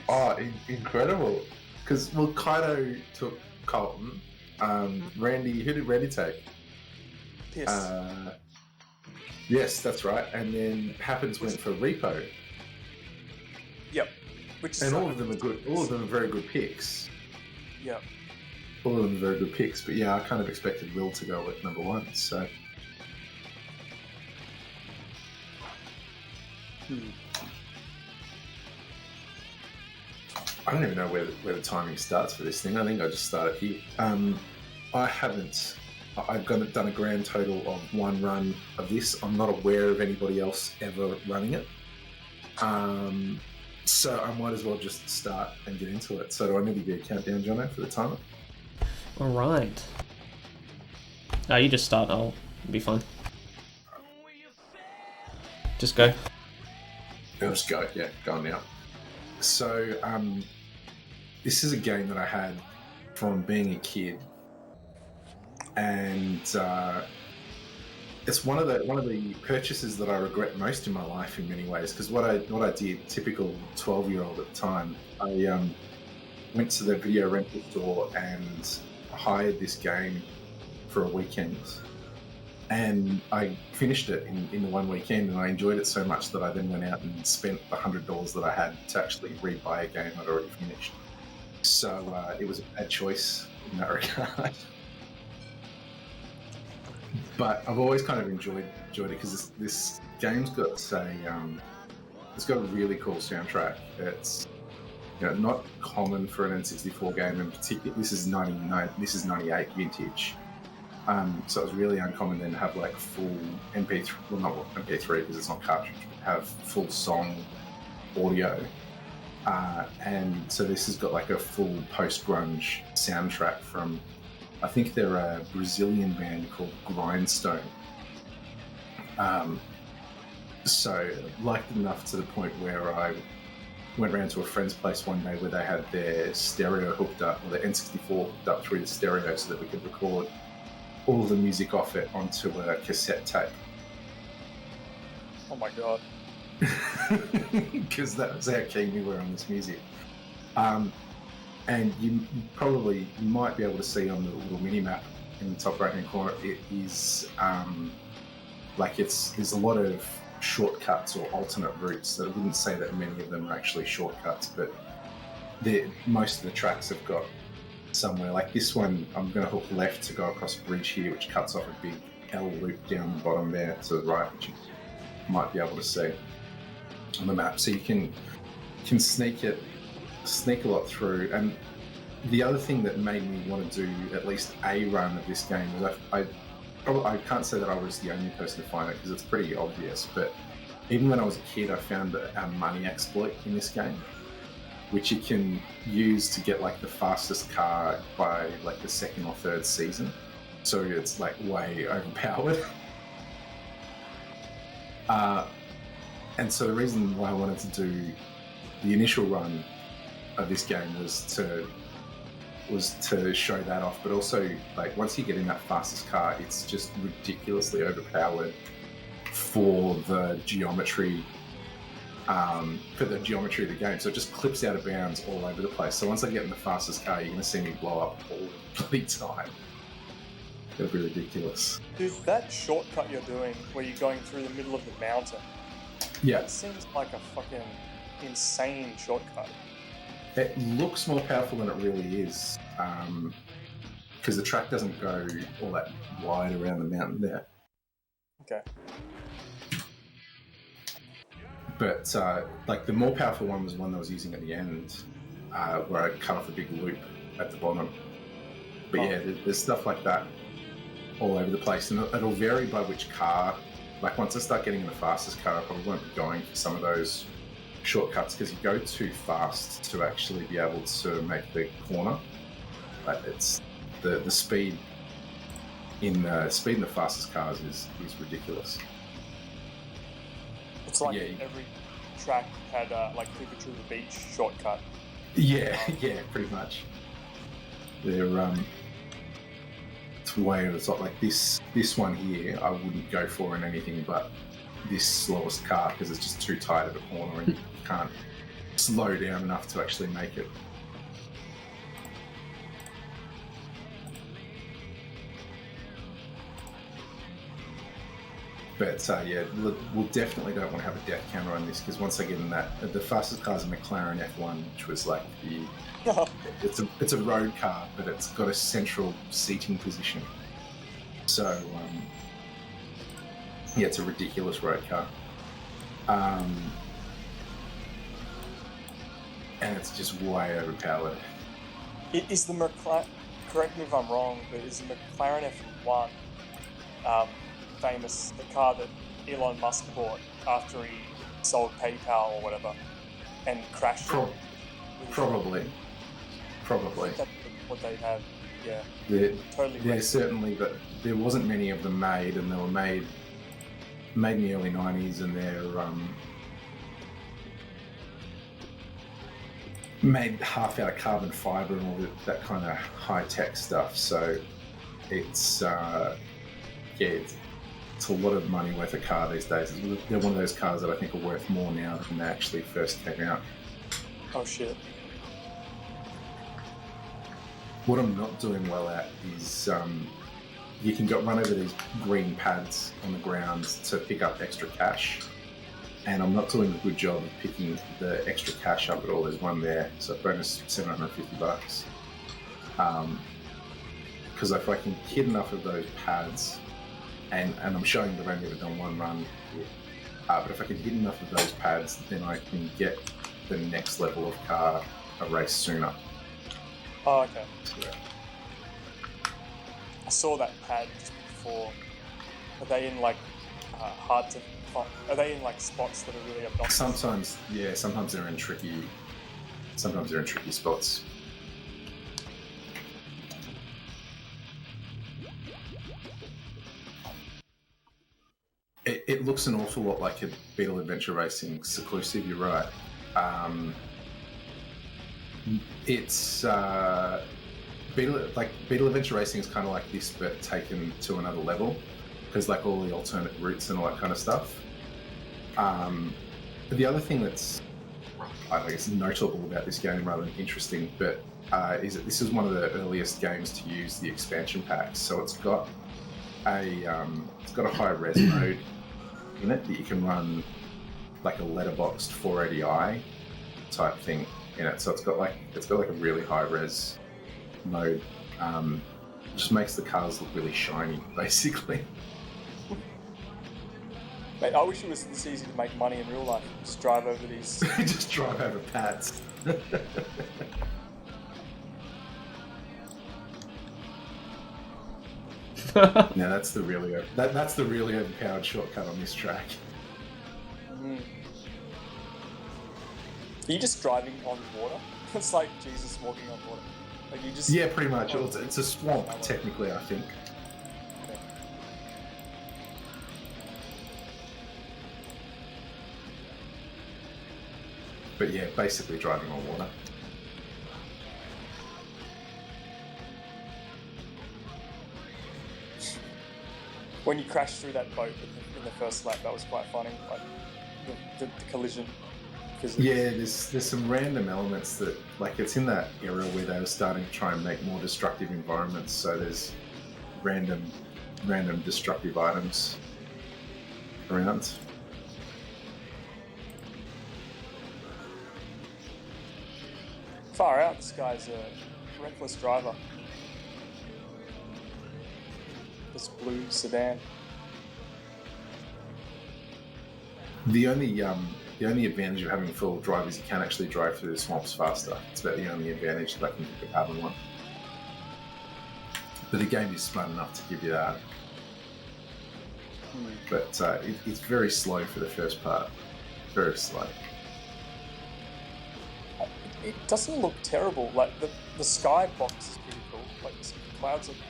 Oh, incredible! Because Kaido took Colton. Randy, who did Randy take? Piss. Yes, that's right. And then Happens went for Repo. Yep. Which and all of them are good. All of them are very good picks. Yep. All of them are very good picks. But yeah, I kind of expected Will to go at number one. So. I don't even know where the timing starts for this thing. I think I just started here. I've done a grand total of one run of this. I'm not aware of anybody else ever running it. So I might as well just start and get into it. So do I need to do a countdown, Jono, for the timer? All right. You just start. I'll be fine. Just go. I'll just go. Yeah, go on now. So this is a game that I had from being a kid, and it's one of the purchases that I regret most in my life in many ways. Because what I did, typical 12-year-old at the time, I went to the video rental store and hired this game for a weekend, and I finished it in the one weekend, and I enjoyed it so much that I then went out and spent the $100 that I had to actually rebuy a game I'd already finished. So it was a bad choice in that regard. But I've always kind of enjoyed it because this game's got it's got a really cool soundtrack. It's not common for an N64 game, and particularly this is 98 vintage. So it was really uncommon then to have like full MP3, well not MP3 because it's not cartridge, but have full song audio. And so this has got like a full post-grunge soundtrack from, I think they're a Brazilian band called Grindstone. So liked it enough to the point where I went around to a friend's place one day where they had their stereo hooked up, or the N64 hooked up through the stereo so that we could record all the music off it onto a cassette tape. Oh my god. Because that was how keen we were on this music. And you might be able to see on the little mini map in the top right hand corner, it is there's a lot of shortcuts or alternate routes. I wouldn't say that many of them are actually shortcuts, but most of the tracks have got somewhere. Like this one, I'm going to hook left to go across a bridge here, which cuts off a big L loop down the bottom there to the right, which you might be able to see on the map. So you can sneak a lot through. And the other thing that made me want to do at least a run of this game was I can't say that I was the only person to find it because it's pretty obvious, but even when I was a kid, I found a money exploit in this game, which you can use to get like the fastest car by like the second or third season. So it's like way overpowered. And so the reason why I wanted to do the initial run of this game was to show that off, but also like once you get in that fastest car, it's just ridiculously overpowered for the geometry of the game. So it just clips out of bounds all over the place. So once I get in the fastest car, you're going to see me blow up all the bloody time. It'll be ridiculous. Dude, that shortcut you're doing where you're going through the middle of the mountain, yeah, that seems like a fucking insane shortcut. It looks more powerful than it really is, because the track doesn't go all that wide around the mountain there. Okay. But like the more powerful one was the one that I was using at the end, where I cut off a big loop at the bottom. But yeah, there's stuff like that all over the place, and it'll vary by which car. Like once I start getting in the fastest car, I probably won't be going for some of those shortcuts because you go too fast to actually be able to make the corner. Like it's the speed in the fastest cars is ridiculous. It's like every track had like Cooper to the Beach shortcut. Yeah, pretty much. They're it's way over the top. Like this one here, I wouldn't go for in anything but this slowest car because it's just too tight of a corner and you slow down enough to actually make it. But yeah, we'll definitely don't want to have a death counter on this, because once I get in that, the fastest car is a McLaren F1, which was like it's a road car, but it's got a central seating position. So yeah, it's a ridiculous road car. And it's just way overpowered. Is the McLaren, correct me if I'm wrong, but is the McLaren F1 famous, the car that Elon Musk bought after he sold PayPal or whatever and crashed it? Probably. That's what they have, yeah. Yeah, certainly, but there wasn't many of them made, and they were made in the early 90s, and they're made half out of carbon fibre and all that kind of high-tech stuff. So it's it's a lot of money worth a car these days. They're one of those cars that I think are worth more now than they actually first came out. Oh shit. What I'm not doing well at is you can run over these green pads on the ground to pick up extra cash, and I'm not doing a good job of picking the extra cash up at all. There's one there, so bonus $750. Because if I can hit enough of those pads, and I'm showing that I've only ever done one run, but if I can hit enough of those pads, then I can get the next level of car a race sooner. Oh, okay. Yeah. I saw that pad just before. Are they in like hard to find? Are they in like spots that are really obnoxious? Sometimes, yeah. Sometimes they're in tricky spots. It looks an awful lot like a Beetle Adventure Racing Seclusive. You're right. It's Beetle Adventure Racing is kind of like this, but taken to another level, because like all the alternate routes and all that kind of stuff. But the other thing that's, I guess, notable about this game, rather than interesting, but is that this is one of the earliest games to use the expansion packs. So it's got a high res mode in it that you can run like a letterboxed 480i type thing in it. So it's got like a really high res mode. Just makes the cars look really shiny, basically. Mate, I wish it was this easy to make money in real life. Just drive over these. Just drive over pads. Now that's the really overpowered shortcut on this track. Mm. Are you just driving on water? It's like Jesus walking on water. Like you just. Yeah, pretty much. It's a swamp, technically, I think. Okay. But yeah, basically driving on water. When you crashed through that boat in the first lap, that was quite funny. Like the collision. Yeah, there's some random elements that, like, it's in that era where they were starting to try and make more destructive environments. So there's random destructive items around. Far out, this guy's a reckless driver. This blue sedan. The only advantage of having full drive is you can actually drive through the swamps faster. It's about the only advantage that I can think of having one. But the game is smart enough to give you that. But it's very slow for the first part. Very slow. It doesn't look terrible. Like the sky box is pretty cool. Like the clouds look big.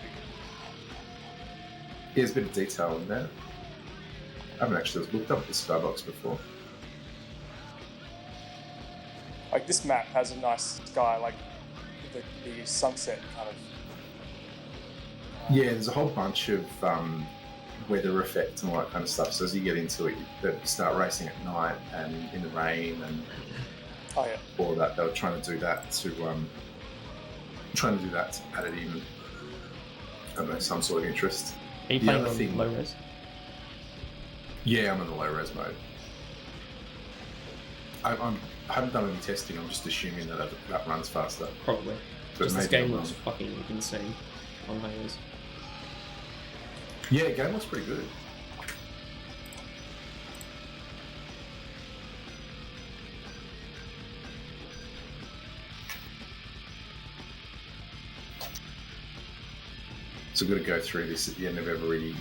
Yeah, there's a bit of detail in there. I haven't actually looked up the skybox before. Like this map has a nice sky, like the sunset kind of. Yeah, there's a whole bunch of weather effects and all that kind of stuff. So as you get into it, you start racing at night and in the rain and Oh yeah. Or that they were trying to do that to add it in. I don't know, some sort of interest. Are you playing on low res? Yeah, I'm in the low res mode. I haven't done any testing. I'm just assuming that runs faster. Probably. But Just this game looks fucking insane on high res. Yeah, the game looks pretty good. So we've got to go through this at the end of every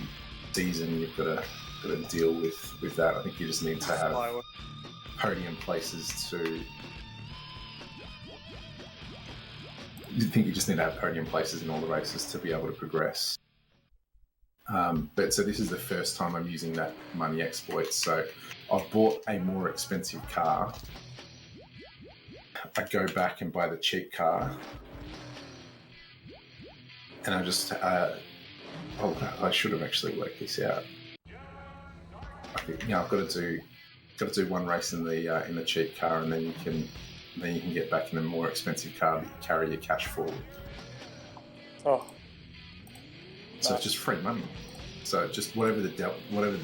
season. You've got to deal with that. I think you just need to have podium places to. I think you just need to have podium places in all the races to be able to progress. But so this is the first time I'm using that money exploit. So I've bought a more expensive car. I go back and buy the cheap car. And I just, I should have actually worked this out. I've got to do one race in the cheap car, and then you can get back in a more expensive car that you carry your cash forward. Oh. So it's just free money. So just whatever the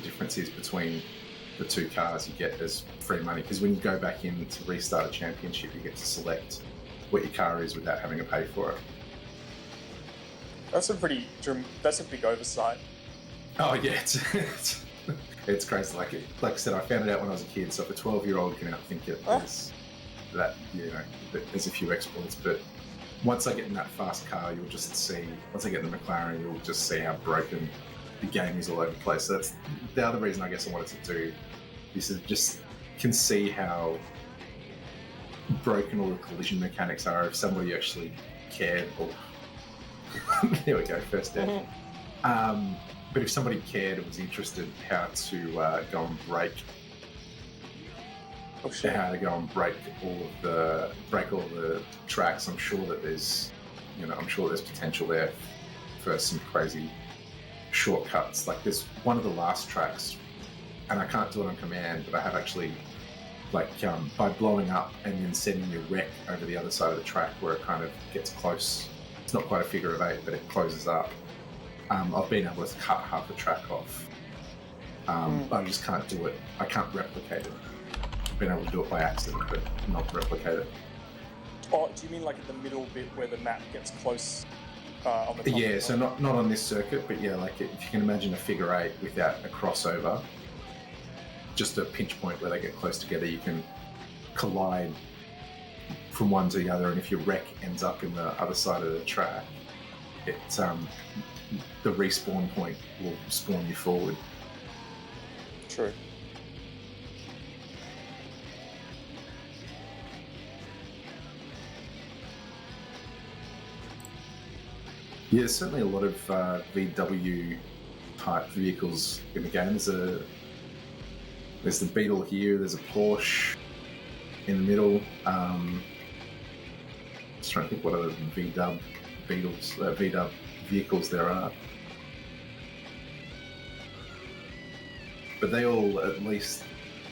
difference is between the two cars, you get as free money. Because when you go back in to restart a championship, you get to select what your car is without having to pay for it. That's a big oversight. Oh yeah, it's crazy. Like I said, I found it out when I was a kid. So if a 12-year-old can outthink it, there's a few exploits. But once I get in that fast car, you'll just see. Once I get in the McLaren, you'll just see how broken the game is all over the place. So that's the other reason I guess I wanted to do this, is just can see how broken all the collision mechanics are if somebody actually cared. Or there we go, first death. But if somebody cared and was interested how to go and break, how to go and break all of the tracks, I'm sure that there's potential there for some crazy shortcuts. Like there's one of the last tracks, and I can't do it on command, but I have actually, by blowing up and then sending your wreck over the other side of the track where it kind of gets close. It's not quite a figure of eight, but it closes up. I've been able to cut half the track off. I just can't do it. I can't replicate it. I've been able to do it by accident, but not replicate it. Oh, do you mean like at the middle bit where the map gets close on the top? Yeah, so not on this circuit, but yeah, like if you can imagine a figure eight without a crossover, just a pinch point where they get close together, you can collide from one to the other, and if your wreck ends up in the other side of the track, the respawn point will spawn you forward. True. Yeah, there's certainly a lot of VW type vehicles in the game. There's the Beetle here. There's a Porsche in the middle. Just trying to think what other VW vehicles there are. But they all at least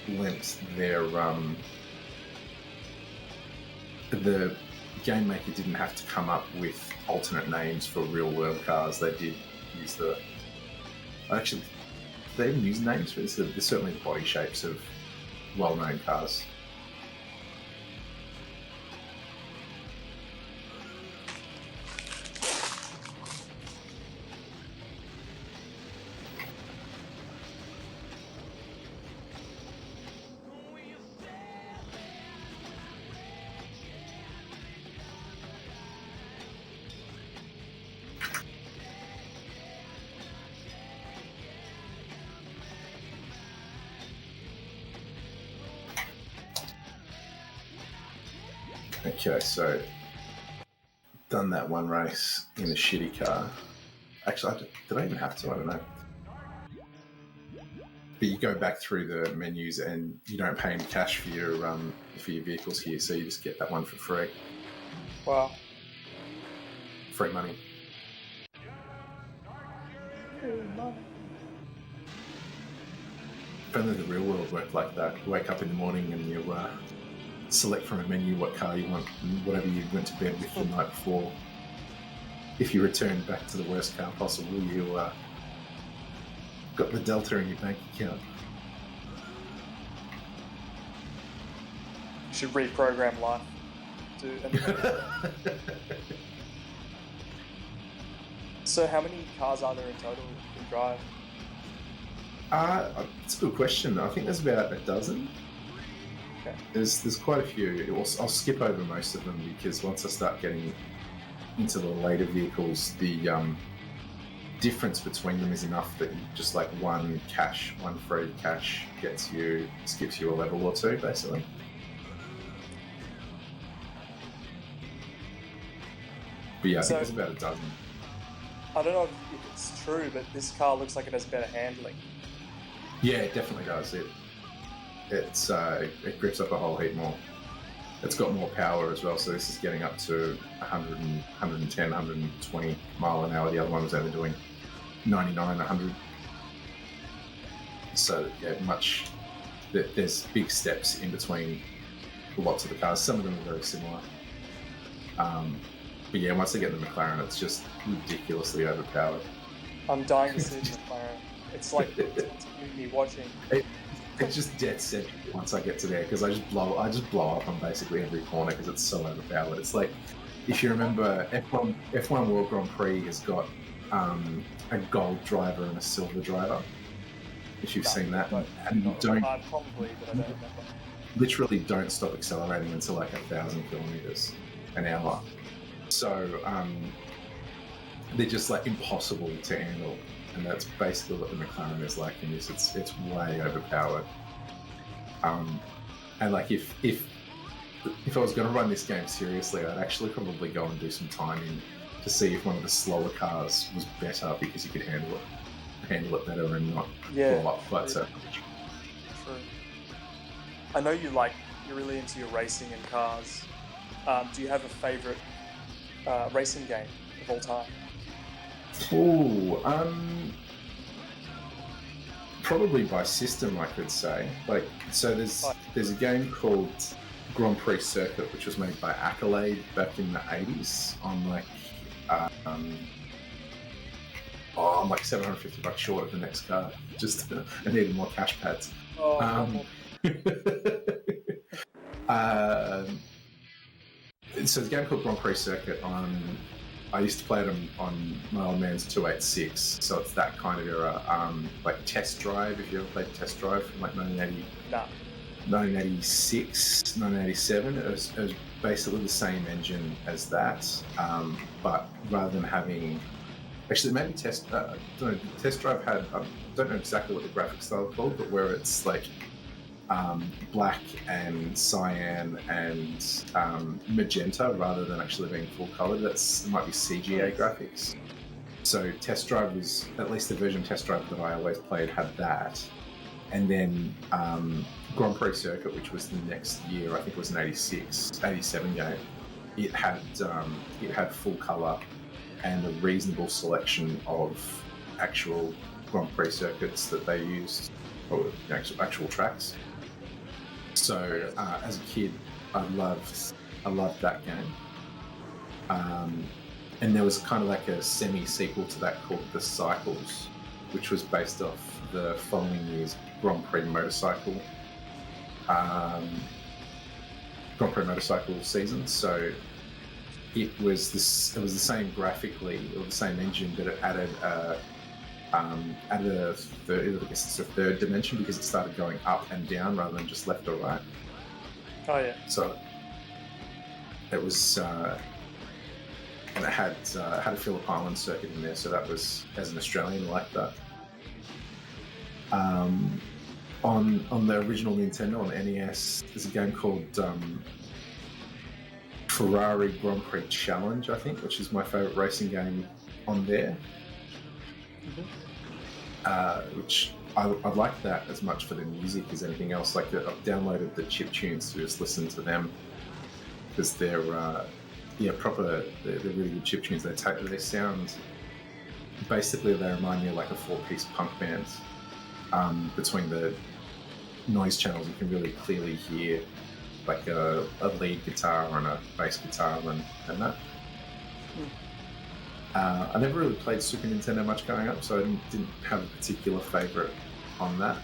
lent their the game maker didn't have to come up with alternate names for real world cars. They did use they even use names for this. There's certainly the body shapes of well-known cars. Okay, so done that one race in a shitty car. Actually, did I even have to? I don't know. But you go back through the menus and you don't pay any cash for your vehicles here, so you just get that one for free. Wow. Free money. If only the real world worked like that. You wake up in the morning and you select from a menu what car you want, and whatever you went to bed with the night before. If you return back to the worst car possible, you got the delta in your bank account. You should reprogram life. So how many cars are there in total you can drive? It's a good question. I think there's about a dozen. Okay. There's quite a few. I'll skip over most of them because once I start getting into the later vehicles, the difference between them is enough that you just like one free cash skips you a level or two, basically. But yeah, I think there's about a dozen. I don't know if it's true, but this car looks like it has better handling. Yeah, it definitely does. It grips up a whole heap more. It's got more power as well, so this is getting up to 100 and 110, 120 mile an hour. The other one was only doing 99, 100. So yeah, there's big steps in between lots of the cars. Some of them are very similar. But yeah, once they get the McLaren, it's just ridiculously overpowered. I'm dying to see the McLaren. It's like me watching. It's just dead set once I get to there because I just blow up on basically every corner because it's so overpowered. It's like if you remember F1 World Grand Prix has got a gold driver and a silver driver. If you've seen that, and you don't probably, but I don't remember. Literally don't stop accelerating until like 1,000 kilometers an hour. So they're just like impossible to handle, and that's basically what the McLaren is like in this. It's way overpowered. And like if I was going to run this game seriously, I'd actually probably go and do some timing to see if one of the slower cars was better because you could handle it better and not blow up quite so much. True. I know you're really into your racing and cars. Do you have a favourite racing game of all time? Probably by system, I could say. Like, so there's a game called Grand Prix Circuit, which was made by Accolade back in the 80s on like I'm like $750 short of the next car. Just I needed more cash pads. So the game called Grand Prix Circuit I used to play it on my old man's 286, so it's that kind of era. Like Test Drive, if you ever played Test Drive from like 1986, 1987, it was basically the same engine as that, but rather than having... Actually, maybe Test Drive had... I don't know exactly what the graphics style is called, but where it's like black and cyan and magenta rather than actually being full color. It might be CGA graphics. So Test Drive was, at least the version Test Drive that I always played had that. And then Grand Prix Circuit, which was the next year, I think it was an 87 game, it had full color and a reasonable selection of actual Grand Prix circuits that they used, or actual tracks. So as a kid, I loved that game. And there was kind of like a semi-sequel to that called The Cycles, which was based off the following year's Grand Prix motorcycle season. So it was the same graphically, or the same engine, but it added a third, I guess it's a third dimension because it started going up and down rather than just left or right. Oh yeah. So it was, and it had a Phillip Island circuit in there. So that was, as an Australian, like that. On the original Nintendo, on the NES, there's a game called Ferrari Grand Prix Challenge, I think, which is my favourite racing game on there. Mm-hmm. Which I like that as much for the music as anything else. Like, I've downloaded the chip tunes to just listen to them because they're really good chip tunes. They sound, basically they remind me of like a 4-piece punk band. Between the noise channels, you can really clearly hear like a lead guitar and a bass guitar and that. I never really played Super Nintendo much growing up, so I didn't have a particular favourite on that.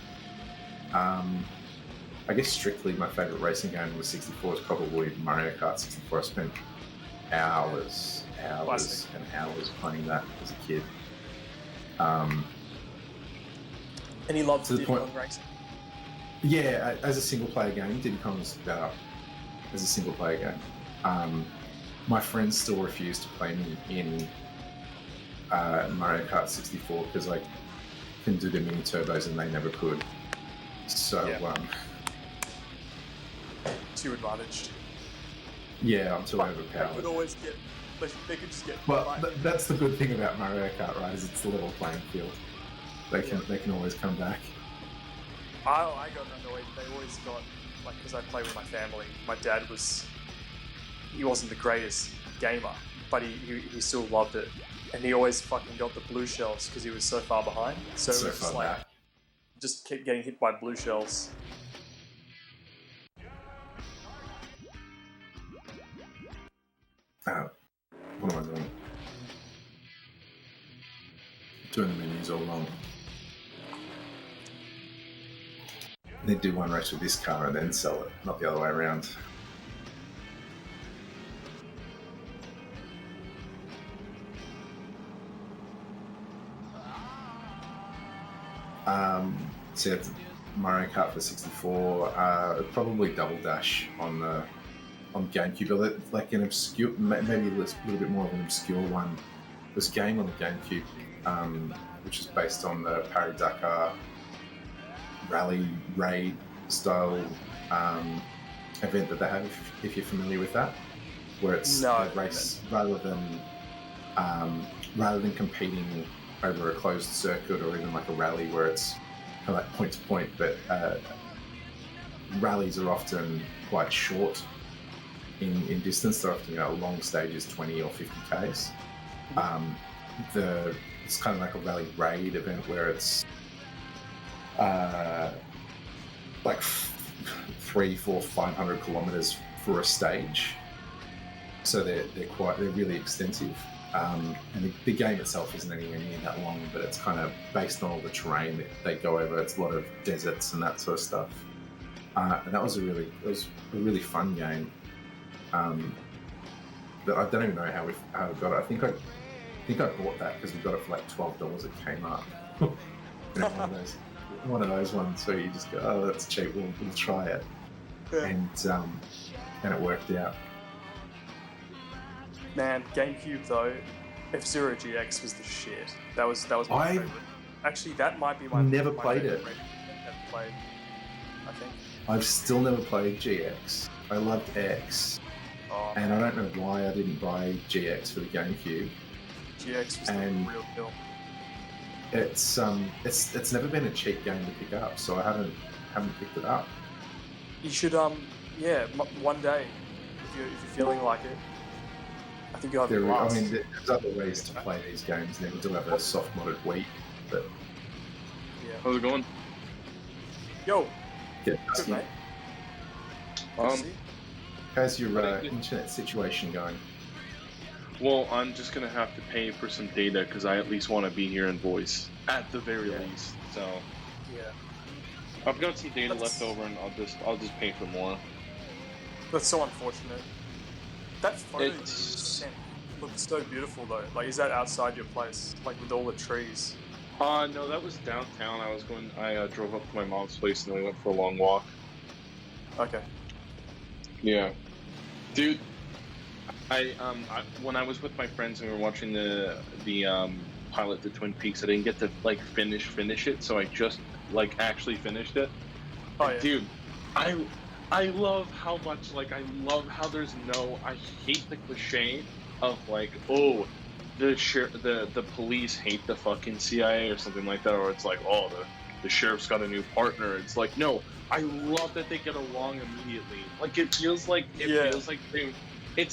I guess strictly my favourite racing game was 64 is probably Mario Kart 64. I spent hours and hours playing that as a kid. And he loved to the Diddy point, Kong Racing. Yeah, as a single player game, Diddy Kong was better as a single player game. My friends still refuse to play me in Mario Kart 64 because I can do the mini turbos and they never could. So, too advantaged. Yeah, I'm too overpowered. They could always get. They could just get. Well, that's the good thing about Mario Kart, right? Is it's the level playing field. They can always come back. I got annoyed. They always got because I play with my family. My dad he wasn't the greatest gamer, but he still loved it, and he always fucking got the blue shells because he was so far behind. So it was just like just kept getting hit by blue shells. What am I doing? Doing the menus all wrong. They do one race with this car and then sell it, not the other way around. So yeah, Mario Kart for 64, probably Double Dash on GameCube, but like an obscure, maybe a little bit more of an obscure one. This game on the GameCube, which is based on the Paris-Dakar rally raid style event that they have, if you're familiar with that, where it's a race rather than competing over a closed circuit or even like a rally where it's kind of like point to point, but rallies are often quite short in distance. They're often long stages, 20 or 50 Ks. It's kind of like a rally raid event where it's like 300, 400, 500 kilometers for a stage. So they're really extensive. And the game itself isn't anywhere near that long, but it's kind of based on all the terrain that they go over. It's a lot of deserts and that sort of stuff. And that was a really fun game. But I don't even know how we got it. I think I bought that because we got it for like $12 at Kmart. one of those ones where you just go, oh, that's cheap. We'll try it, and it worked out. Man, GameCube though, F-Zero GX was the shit. That was my favorite. Actually, that might be my never my played favorite it. Never played. I think. I've still never played GX. I loved X, and I don't know why I didn't buy GX for the GameCube. GX was the real deal. It's never been a cheap game to pick up, so I haven't picked it up. You should one day if you're feeling like it. I think you'll have a blast. I mean, there's other ways to play these games. They do have a soft modded Wii, but yeah. How's it going? Yo, good mate. How's your internet situation going? Well, I'm just gonna have to pay for some data because I at least want to be here in voice, at the very least. So yeah, I've got some data left over, and I'll just pay for more. That's so unfortunate. That photo you sent looked so beautiful though. Like, is that outside your place, like with all the trees? No, that was downtown. I drove up to my mom's place and then we went for a long walk. Okay. Yeah, dude. When I was with my friends and we were watching the pilot to Twin Peaks, I didn't get to like finish it, so I just actually finished it. Oh yeah. Dude, I love how much I love how there's I hate the cliche of the police hate the fucking CIA or something like that, or it's like, oh, the sheriff's got a new partner. It's like, no, I love that they get along immediately. Like it feels like it's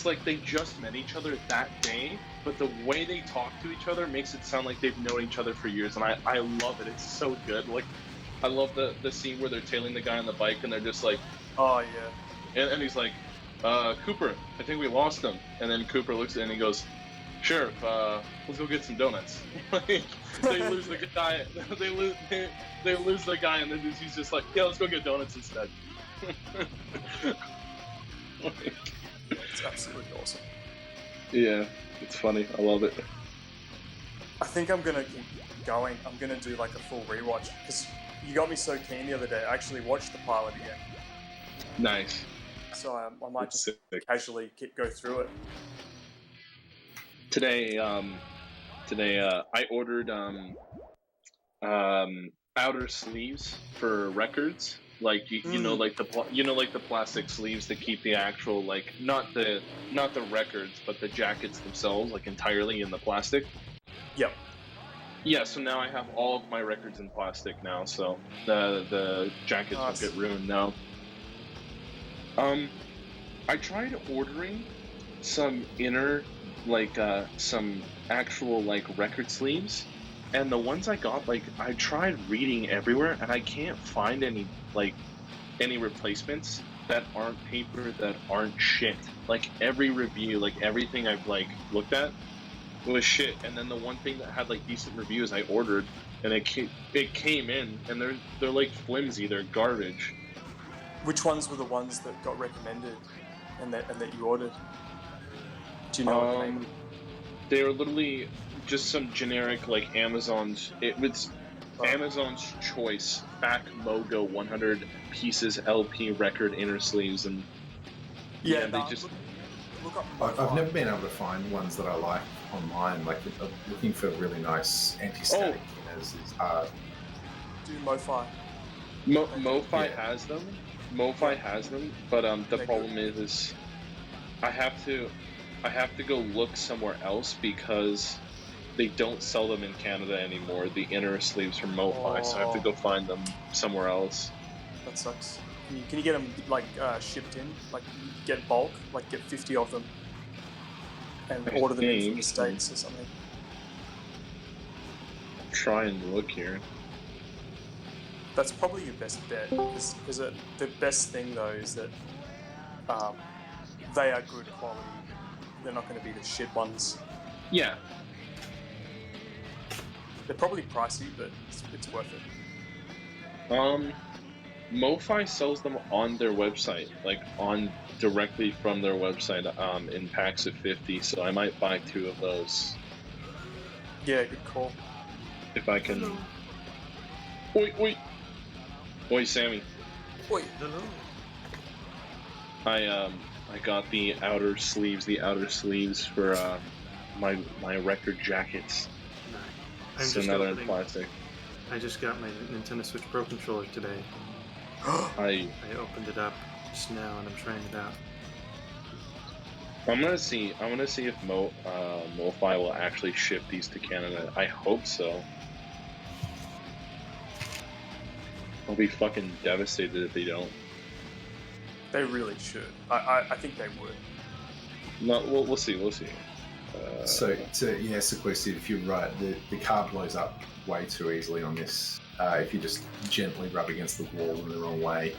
like they just met each other that day, but the way they talk to each other makes it sound like they've known each other for years, and I love it. It's so good. Like, I love the scene where they're tailing the guy on the bike and they're just like, oh and he's like, Cooper, I think we lost him. And then Cooper looks at it and he goes, Sheriff, let's go get some donuts. Like, they lose the guy. They lose the guy, and then he's just like, yeah, let's go get donuts instead. It's absolutely awesome. Yeah, it's funny. I love it. I think I'm gonna keep going. I'm gonna do like a full rewatch because you got me so keen the other day. I actually watched the pilot again. Nice. So I might It's just sick. casually go through it. Today, I ordered outer sleeves for records. Like you know, like the plastic sleeves that keep the actual like not the records, but the jackets themselves, like entirely in the plastic. Yep. Yeah, so now I have all of my records in plastic now, so the jackets won't get ruined now. I tried ordering some inner, like, some actual, like, record sleeves, and the ones I got, like, I tried reading everywhere, and I can't find any, like, any replacements that aren't paper, that aren't shit. Like, every review, like, everything I've, like, looked at was shit, and then the one thing that had, like, decent reviews I ordered, and it came in, and they're like, flimsy, they're garbage. Which ones were the ones that got recommended and that you ordered? Do you know what the name of? They were literally just some generic, like, Amazon's choice Fat Mogo 100 pieces LP record inner sleeves, and Yeah, they just. Look up I've never been able to find ones that I like online. Like looking for really nice anti-static inners is hard. Do MoFi. MoFi has them. MoFi has them, but the problem is I have to go look somewhere else because they don't sell them in Canada anymore. The inner sleeves from MoFi, so I have to go find them somewhere else. That sucks. Can you get them like shipped in? Like get bulk, like get 50 of them, and order them in from the States or something. Try and look here. That's probably your best bet, because the best thing though is that they are good quality. They're not going to be the shit ones. Yeah. They're probably pricey, but it's worth it. MoFi sells them on their website, like directly from their website, in packs of 50. So I might buy 2 of those. Yeah, good call. If I can. Oi, Sammy. Oi. Hello. I got the outer sleeves for my record jackets. I'm So just now they're in opening. plastic. I just got my Nintendo Switch Pro controller today. I opened it up just now and I'm trying it out. I'm gonna see if MoFi will actually ship these to Canada. I hope so. I'll be fucking devastated if they don't. They really should. I think they would. No, we'll see. So Sequisive, you're right. The card blows up way too easily on this. If you just gently rub against the wall in the wrong way,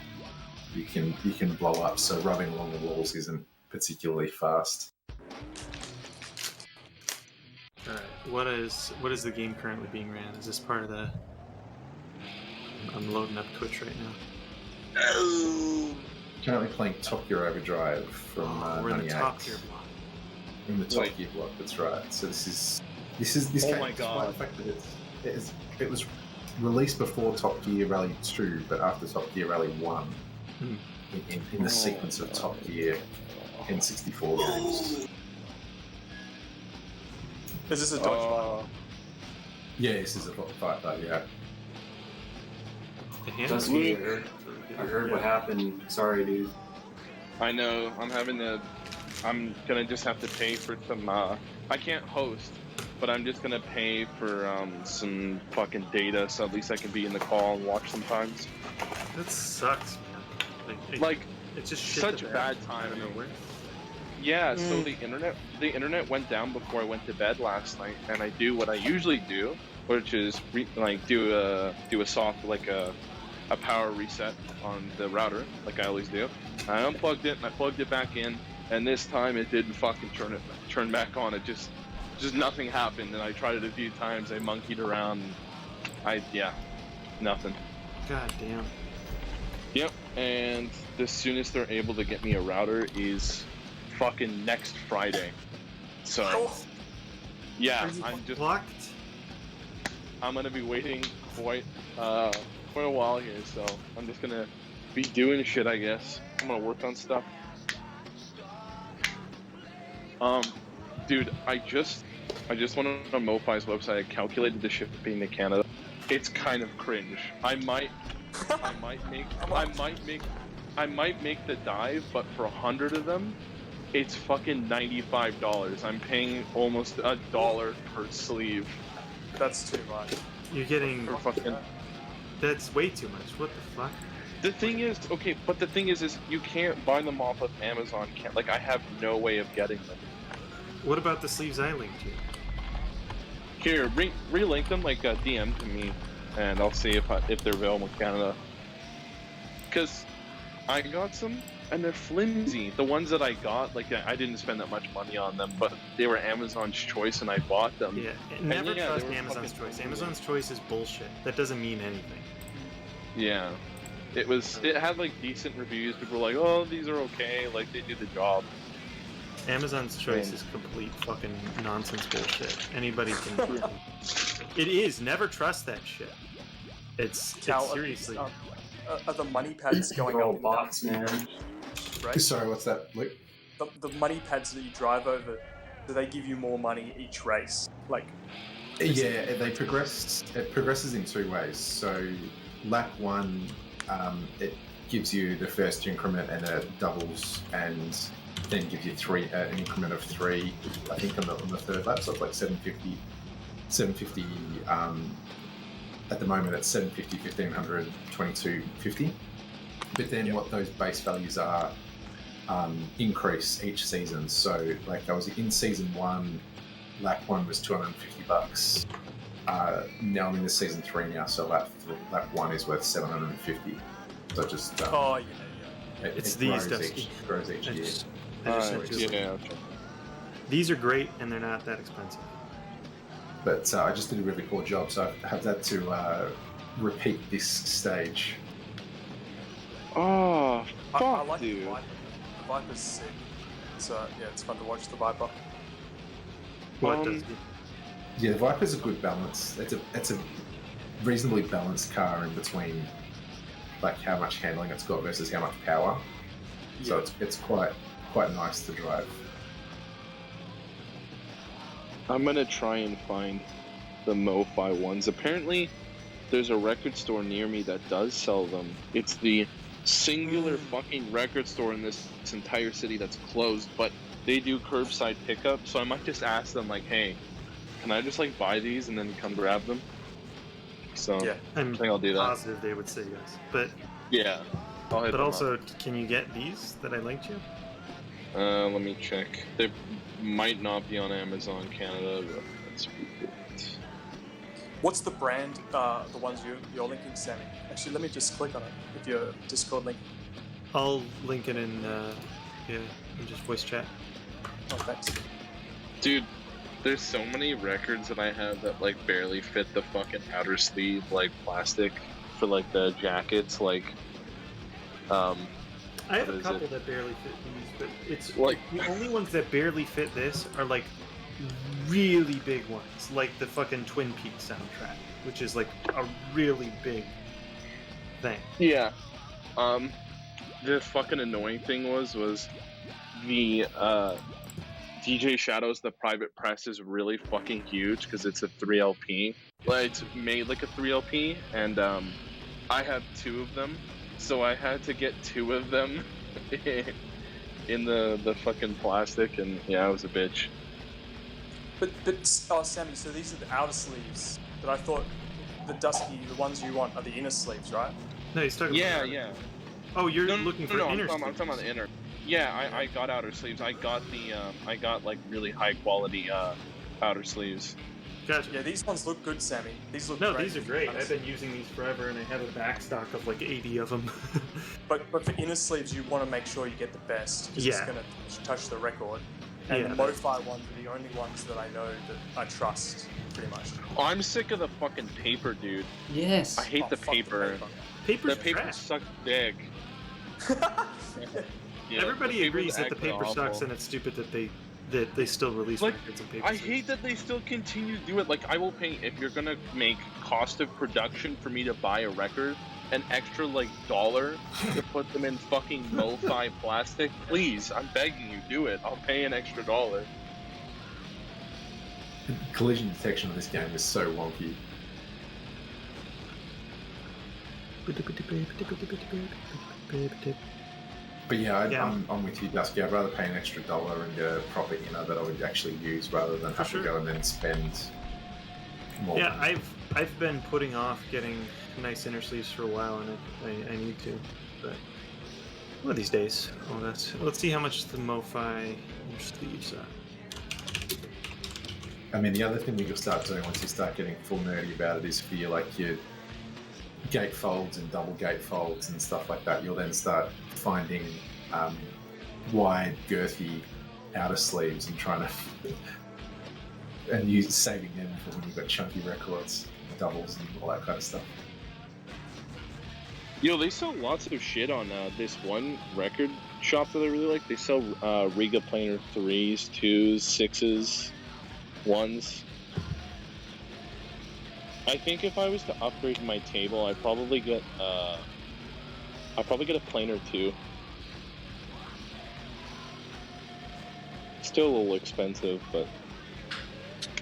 you can blow up. So rubbing along the walls isn't particularly fast. Alright, what is the game currently being ran? Is this part of the... I'm loading up Twitch right now. Currently playing Top Gear Overdrive from we're in the 98. Top Gear block. In the Top Gear block, that's right. So this Oh game, my God. despite the fact that it was released before Top Gear Rally 2, but after Top Gear Rally 1, in the sequence of Top Gear N64 games. Is this a dodge Yeah, this is a fight, yeah. The hand That's me. I heard what happened. Sorry, dude. I know. I'm gonna just have to pay for some. I can't host, but I'm just gonna pay for some fucking data, so at least I can be in the call and watch sometimes. That sucks, man. Like it's just shit such to bad I don't know timing. where. Yeah, so the internet went down before I went to bed last night, and I do what I usually do, which is do a soft a power reset on the router, like I always do. I unplugged it and I plugged it back in, and this time it didn't fucking turn back on. It just nothing happened, and I tried it a few times. I monkeyed around. Nothing. God damn. Yep, and the soonest they're able to get me a router is fucking next Friday. So, yeah, I'm gonna be waiting quite for a while here, so I'm just gonna be doing shit, I guess. I'm gonna work on stuff. Dude, I just went on MoFi's website. I calculated the shipping to Canada. It's kind of cringe. I might make the dive, but for 100 of them, it's fucking $95. I'm paying almost $1 per sleeve. That's too much. You're getting... For fucking... That's way too much. What the fuck? The thing is, okay, but the thing is you can't buy them off of Amazon. Like, I have no way of getting them. What about the sleeves I linked you? Here, relink them, like, DM to me, and I'll see if they're available in Canada. Because I got some, and they're flimsy. The ones that I got, like, I didn't spend that much money on them, but they were Amazon's choice, and I bought them. Yeah, never trust Amazon's choice. Amazon's choice is bullshit. That doesn't mean anything. Yeah. It had, like, decent reviews. People were like, oh, these are okay, like, they do the job. Amazon's choice is complete fucking nonsense bullshit. Anybody can... It is. Never trust that shit. It's seriously... Are the money pads going They're all up? bots, man. Right? Sorry, what's that, Luke? The money pads that you drive over, do they give you more money each race? Like... Yeah, it progresses in two ways. So, lap 1, it gives you the first increment and it doubles, and then gives you an increment of 3, I think, on the third lap, so it's like 750, at the moment it's 750, 1500, 2250. But then what those base values are increase each season. So, like, I was in season 1, lap 1 was $250. Now I'm in the season 3 now, so lap 1 is worth 750. So just It's it these grows each year. These are great, and they're not that expensive. But I just did a really poor job, so I have had to repeat this stage. Oh, fuck, I like dude. the Viper. The Viper's sick. So, yeah, it's fun to watch the Viper. What does it? Yeah, the Viper's a good balance. It's a reasonably balanced car in between, like, how much handling it's got versus how much power. So it's quite nice to drive. I'm gonna try and find the MoFi ones. Apparently, there's a record store near me that does sell them. It's the singular fucking record store in this entire city that's closed, but they do curbside pickup, so I might just ask them, like, hey, can I just, like, buy these and then come grab them? So, Yeah. I think I'll do that. Positive they would say yes. But Yeah. I'll hit but them also, can you get these that I linked you? up. Let me check. They might not be on Amazon Canada, but let's be good. What's the brand, the ones you're linking, Sammy? Actually, let me just click on it with your Discord link. I'll link it in just voice chat. Oh, thanks. Dude, there's so many records that I have that, like, barely fit the fucking outer sleeve, like, plastic for, like, the jackets, like, I have a couple that barely fit these, but it's like the only ones that barely fit this are like really big ones, like the fucking Twin Peaks soundtrack, which is like a really big thing. Yeah. The fucking annoying thing was the DJ Shadow's The Private Press is really fucking huge because it's a 3LP. Like, it's made like a 3LP, and I have 2 of them. So I had to get 2 of them in the fucking plastic, and yeah, it was a bitch. But Sammy, so these are the outer sleeves, but I thought the dusky, the ones you want, are the inner sleeves, right? No, he's talking about... Yeah. Oh, you're looking for inner I'm talking about the inner. Yeah, I got outer sleeves. I got the, like, really high quality outer sleeves. Gotcha. Yeah, these ones look good, Sammy. These look No, great. these are great. I've been using these forever, and I have a back stock of like 80 of them. But for inner sleeves, you want to make sure you get the best, because it's going to touch the record. And Yeah, the MoFi ones are the only ones that I know that I trust, pretty much. I'm sick of the fucking paper, dude. Yes. I hate the fuck paper. Paper's The paper trash. sucks dick. Yeah, Everybody the agrees that the paper's paper awful. sucks, and it's stupid that they still release Like, records in paper. I hate that they still continue to do it. Like, I will pay, if you're gonna make cost of production for me to buy a record, an extra, like, $1 to put them in fucking MoFi plastic, please, I'm begging you, do it. I'll pay an extra $1. Collision detection on this game is so wonky. But yeah, I'm with you, Dusky. I'd rather pay an extra $1 and get a proper inner that I would actually use rather than have to go and then spend more. Yeah, I've been putting off getting nice inner sleeves for a while, and I need to. But one of these days, let's see how much the MoFi inner sleeves are. I mean, the other thing that you'll start doing once you start getting full nerdy about it is for your gatefolds and double gatefolds and stuff like that. You'll then start finding wide, girthy outer sleeves and trying to and saving them for when you've got chunky records, doubles, and all that kind of stuff. Yo, they sell lots of shit on this one record shop that I really like. They sell Riga planar 3s, 2s, 6s, 1s. I think if I was to upgrade my table, I'd probably get a planar 2. Still a little expensive, but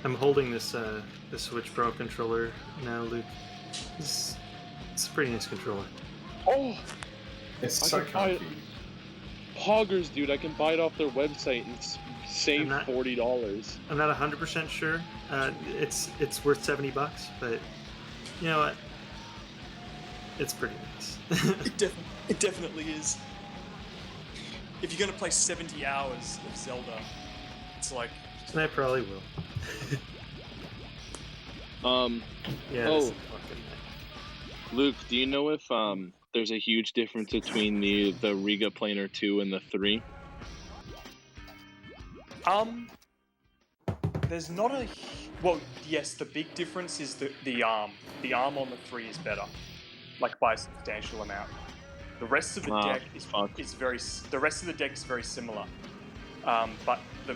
I'm holding this Switch Pro controller now, Luke. It's a pretty nice controller. oh, It's I so can buy it. comfy. Poggers, dude! I can buy it off their website and save $40. I'm not 100% sure. It's worth $70, but you know what? It's pretty nice. It definitely is. If you're going to play 70 hours of Zelda, it's like... And I probably will. Yeah. Oh. This is fucking nice. Luke, do you know if there's a huge difference between the Riga planar 2 and the 3? There's not a... Well, yes, the big difference is the arm. The arm on the 3 is better, like by a substantial amount. The rest of the deck is very. The rest of the deck is very similar, but the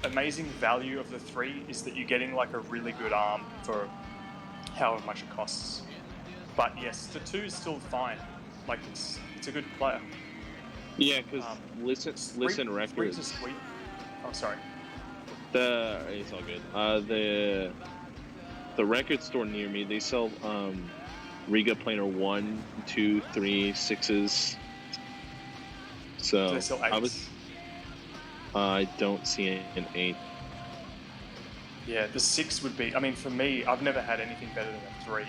amazing value of the 3 is that you're getting like a really good arm for however much it costs. But yes, the 2 is still fine. Like it's a good player. Yeah, because listen records. Is sweet. Oh, sorry. It's all good. The record store near me, they sell Riga planar 1, 2, 3, 6s. So Do they sell 8s? I don't see an 8. Yeah, the 6 would be. I mean, for me, I've never had anything better than a 3,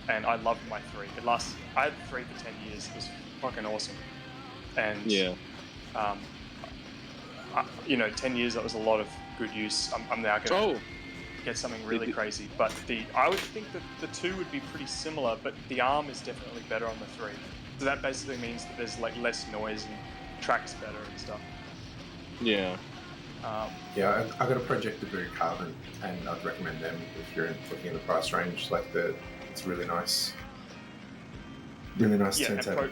and I loved my 3. I had 3 for 10 years. It was fucking awesome. And yeah, 10 years, that was a lot of good use. I'm now going to get something really crazy. But I would think that the 2 would be pretty similar, but the arm is definitely better on the 3. So that basically means that there's like less noise and tracks better and stuff. yeah. Yeah, I got a Project Debut Carbon, and I'd recommend them if you're looking in the price range. Like it's really nice. Really nice turntable.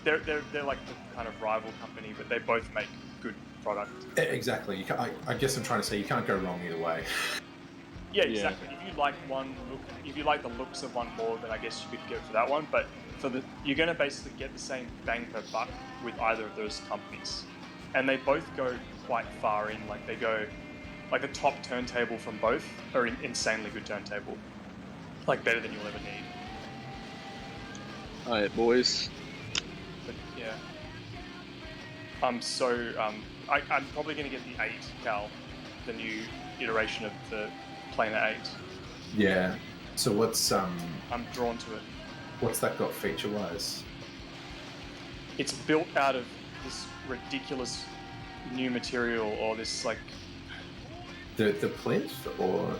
They're like the kind of rival company, but they both make good product. Exactly. I guess I'm trying to say you can't go wrong either way. Yeah, exactly. If you like if you like the looks of one more, then I guess you could go for that one. But you're going to basically get the same bang per buck with either of those companies, and they both go quite far in. Like they go, like the top turntable from both are an insanely good turntable, like better than you'll ever need. All right, boys. But yeah, I'm probably going to get the 8 Cal, the new iteration of the Planar 8. Yeah. So what's I'm drawn to it. What's that got feature-wise? It's built out of this ridiculous new material, or this like The plinth or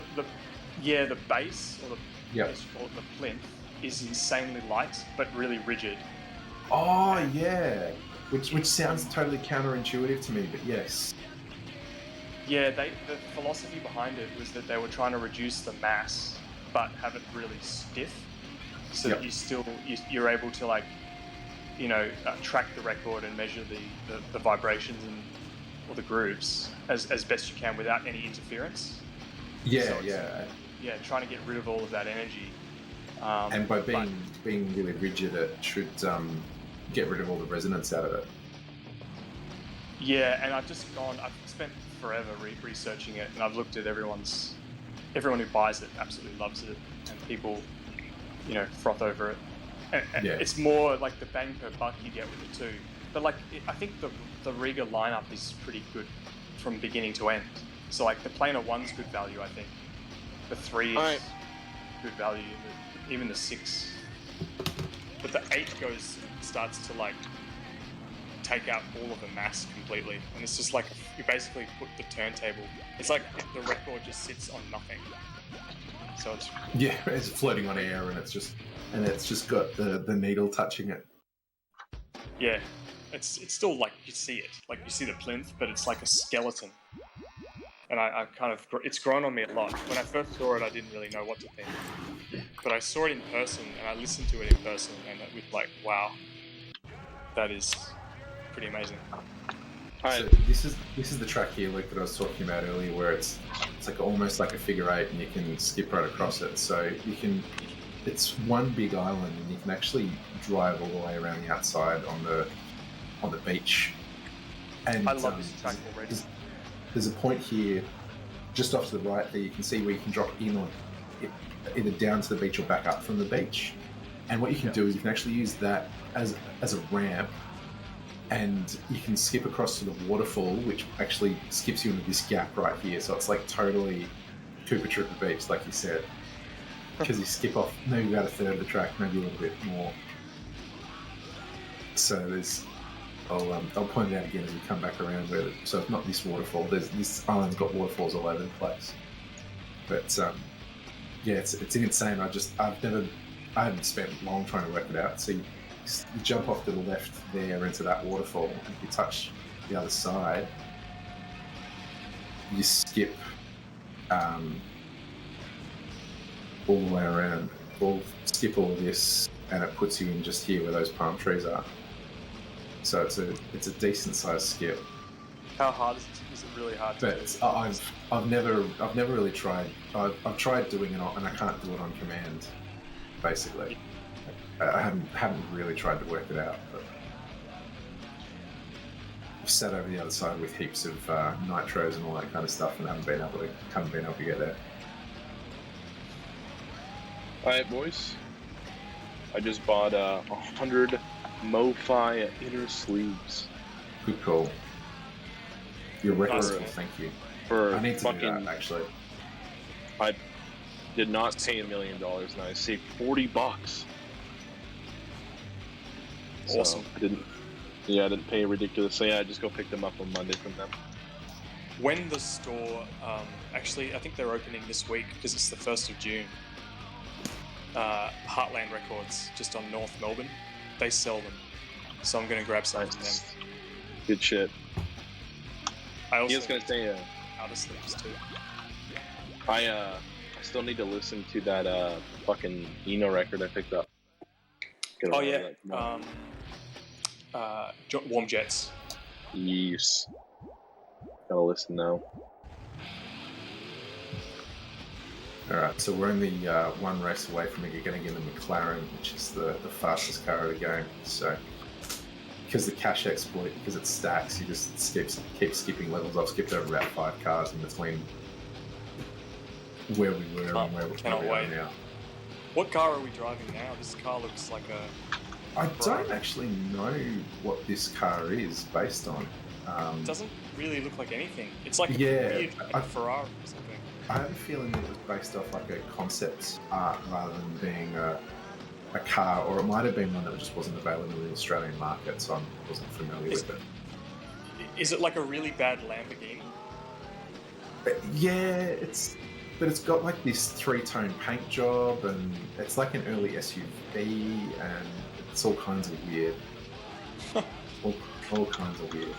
The base or let's call it the plinth is insanely light but really rigid. Oh yeah, which sounds totally counterintuitive to me, but yes. Yeah, the philosophy behind it was that they were trying to reduce the mass but have it really stiff, so that you're able to track the record and measure the vibrations or the grooves as best you can without any interference. Trying to get rid of all of that energy. And by being really rigid, it should get rid of all the resonance out of it. Yeah, and I've spent forever researching it, and I've looked at everyone who buys it absolutely loves it, and people, froth over it. And it's more like the bang per buck you get with it too. But I think the Riga lineup is pretty good from beginning to end. So like the Planar 1's good value, I think. The 3 is good value, even the 6. But the 8 starts to take out all of the mass completely, and it's just you basically put the turntable. It's like the record just sits on nothing. So it's floating on air, and it's just got the needle touching it. Yeah, it's still you see it, you see the plinth, but it's like a skeleton. And I it's grown on me a lot. When I first saw it, I didn't really know what to think, but I saw it in person, and I listened to it in person, and it was wow, that is pretty amazing. So this is the track here, Luke, that I was talking about earlier, where it's almost like a figure 8, and you can skip right across it. So it's one big island, and you can actually drive all the way around the outside on the beach. And I love this track already. There's a point here, just off to the right there, you can see where you can drop in or either down to the beach or back up from the beach. And what you can do is you can actually use that as a ramp, and you can skip across to the waterfall, which actually skips you into this gap right here. So it's totally Cooper Trooper Beach, like you said, because you skip off maybe about a third of the track, maybe a little bit more. So there's, I'll point it out again as we come back around. So it's not this waterfall. This island's got waterfalls all over the place. But it's insane. I haven't spent long trying to work it out. So you jump off to the left there into that waterfall, and if you touch the other side, you skip all the way around. Skip all of this, and it puts you in just here where those palm trees are. So it's a decent sized skip. How hard is it? Is it really hard to do? I've never really tried. I've tried doing it, and I can't do it on command. Basically, I haven't really tried to work it out. But I've sat over the other side with heaps of nitros and all that kind of stuff, and haven't been able to get there. All right, boys. I just bought 100 MoFi inner sleeves. Good call. You're record. Thank you. I need to do that, actually. I did not pay $1 million, and I saved $40. Awesome. So I didn't pay ridiculously. I just go pick them up on Monday from them. When the store, actually, I think they're opening this week because it's the 1st of June. Heartland Records, just on North Melbourne, they sell them. So I'm going to grab some from them. Good shit. I was going to say artist sleeves too. I still need to listen to that fucking Eno record I picked up. Oh yeah, Warm Jets. Yes. Gotta listen now. Alright, so we're only one race away from getting in the McLaren, which is the fastest car of the game. So, because the cache exploit, because it stacks, you just keep skipping levels. I've skipped over about 5 cars in between where we were and where we are now. What car are we driving now? This car looks like a... I don't actually know what this car is based on. It doesn't really look like anything. It's like a weird Ferrari or something. I have a feeling that it was based off like a concept art rather than being a car, or it might have been one that just wasn't available in the Australian market, so I wasn't familiar with it. Is it like a really bad Lamborghini? But it's got like this 3-tone paint job, and it's like an early SUV, and it's all kinds of weird. all kinds of weird.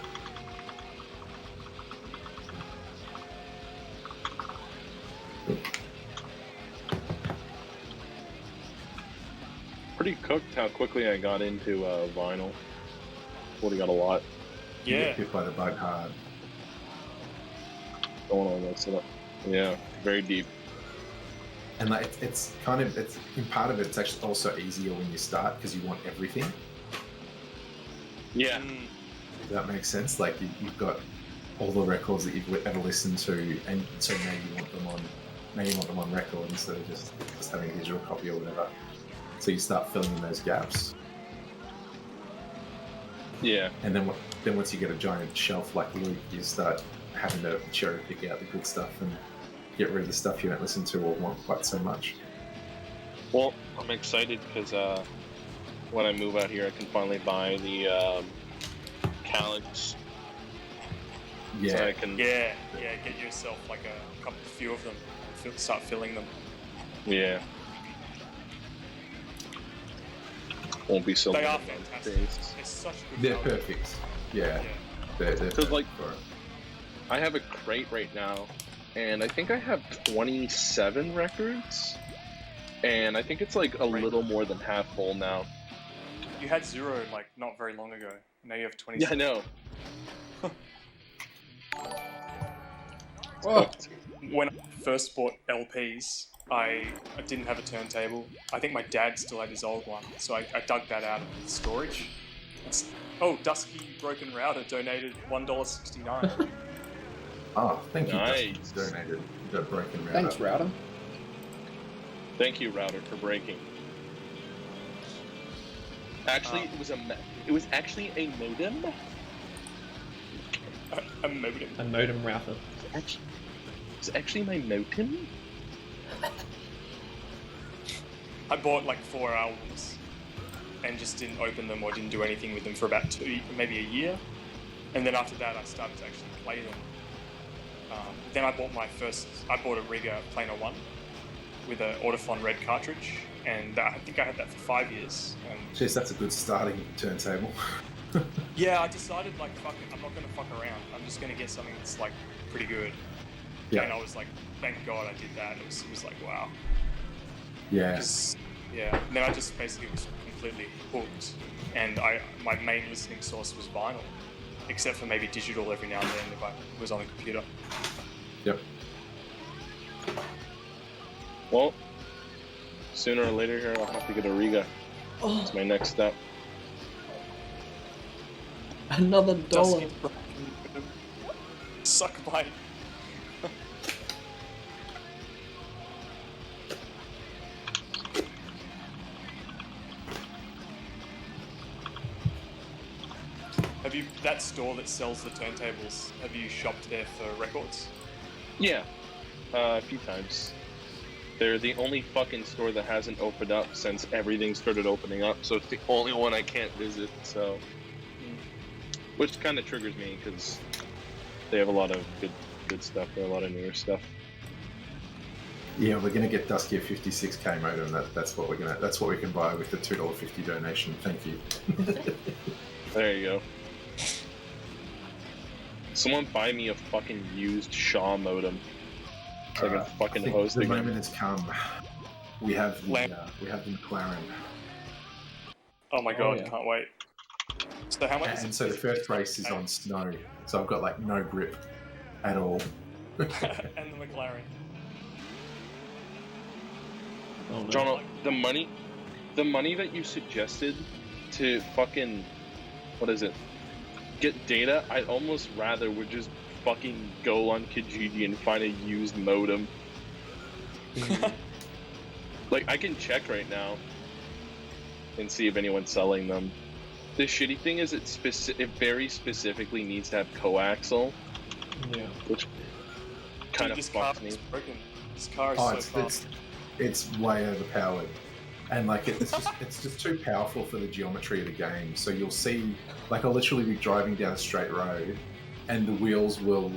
Pretty cooked how quickly I got into vinyl. Would have got a lot You Yeah. get hit by the bug hard. going on that setup. Yeah, very deep. And like it's in part of it, it's actually also easier when you start because you want everything. Yeah. If that makes sense. Like you've got all the records that you've ever listened to, and so now you want them on record instead of just having a digital copy or whatever. So you start filling in those gaps, Yeah. and then once you get a giant shelf like Luke, you start having to cherry pick out the good stuff and get rid of the stuff you don't listen to or want quite so much. Well, I'm excited because when I move out here, I can finally buy the Calyx. Yeah. So I can. Yeah, get yourself like a few of them and start filling them. Yeah. Won't be so. They long are on fantastic. days. It's such good They're value. perfect. Yeah. They're Because perfect like, for it. I have a crate right now, and I think I have 27 records, and I think it's like a little more than half full now. You had 0 like not very long ago. Now you have 20. Yeah, I know. Oh, When I first bought LPs, I didn't have a turntable. I think my dad still had his old one, so I dug that out of the storage. Dusky Broken Router donated $1.69. Oh, thank you. Nice. Dustin donated the broken router. thanks, Router. Thank you, Router, for breaking. Actually, it was actually a modem. A modem. A modem router. It's actually my modem. I bought like 4 albums and just didn't open them or didn't do anything with them for about maybe a year. And then after that, I started to actually play them. Then I bought a Rigger Planar 1 with an Autophon Red cartridge, and I think I had that for 5 years. And Jeez, that's a good starting turntable. yeah, I decided like, fuck it, I'm not going to fuck around. I'm just going to get something that's like pretty good. Yeah. And I was like, thank God I did that. It was like, wow. Yeah. And then I just basically was completely hooked, and my main listening source was vinyl, except for maybe digital every now and then if I was on a computer. Yep. Well, sooner or later here, I'll have to get a Riga. That's my next step. Another dollar. Dusky suck my. Have you that store that sells the turntables? Have you shopped there for records? Yeah, a few times. They're the only fucking store that hasn't opened up since everything started opening up, so it's the only one I can't visit, so... Which kind of triggers me, because they have a lot of good stuff, a lot of newer stuff. Yeah, we're gonna get Dusky a 56k modem. That's what we can buy with the $2.50 donation. Thank you. There you go. Someone buy me a fucking used Shaw modem. So I can fucking I think host the again. moment has come. We have the McLaren. Oh my god, yeah. can't wait. So how much? And so the first race is on snow, so I've got like no grip at all. And the McLaren. Oh, no. John, the money that you suggested to fucking, what is it? Get data, I'd almost rather would just fucking go on Kijiji and find a used modem. Like, I can check right now and see if anyone's selling them. The shitty thing is it very specifically needs to have coaxial, Yeah. which kind of This car fucks me. is broken. This car is Oh, so fast. it's way overpowered, and like it's just too powerful for the geometry of the game. So you'll see, like, I'll literally be driving down a straight road, and the wheels will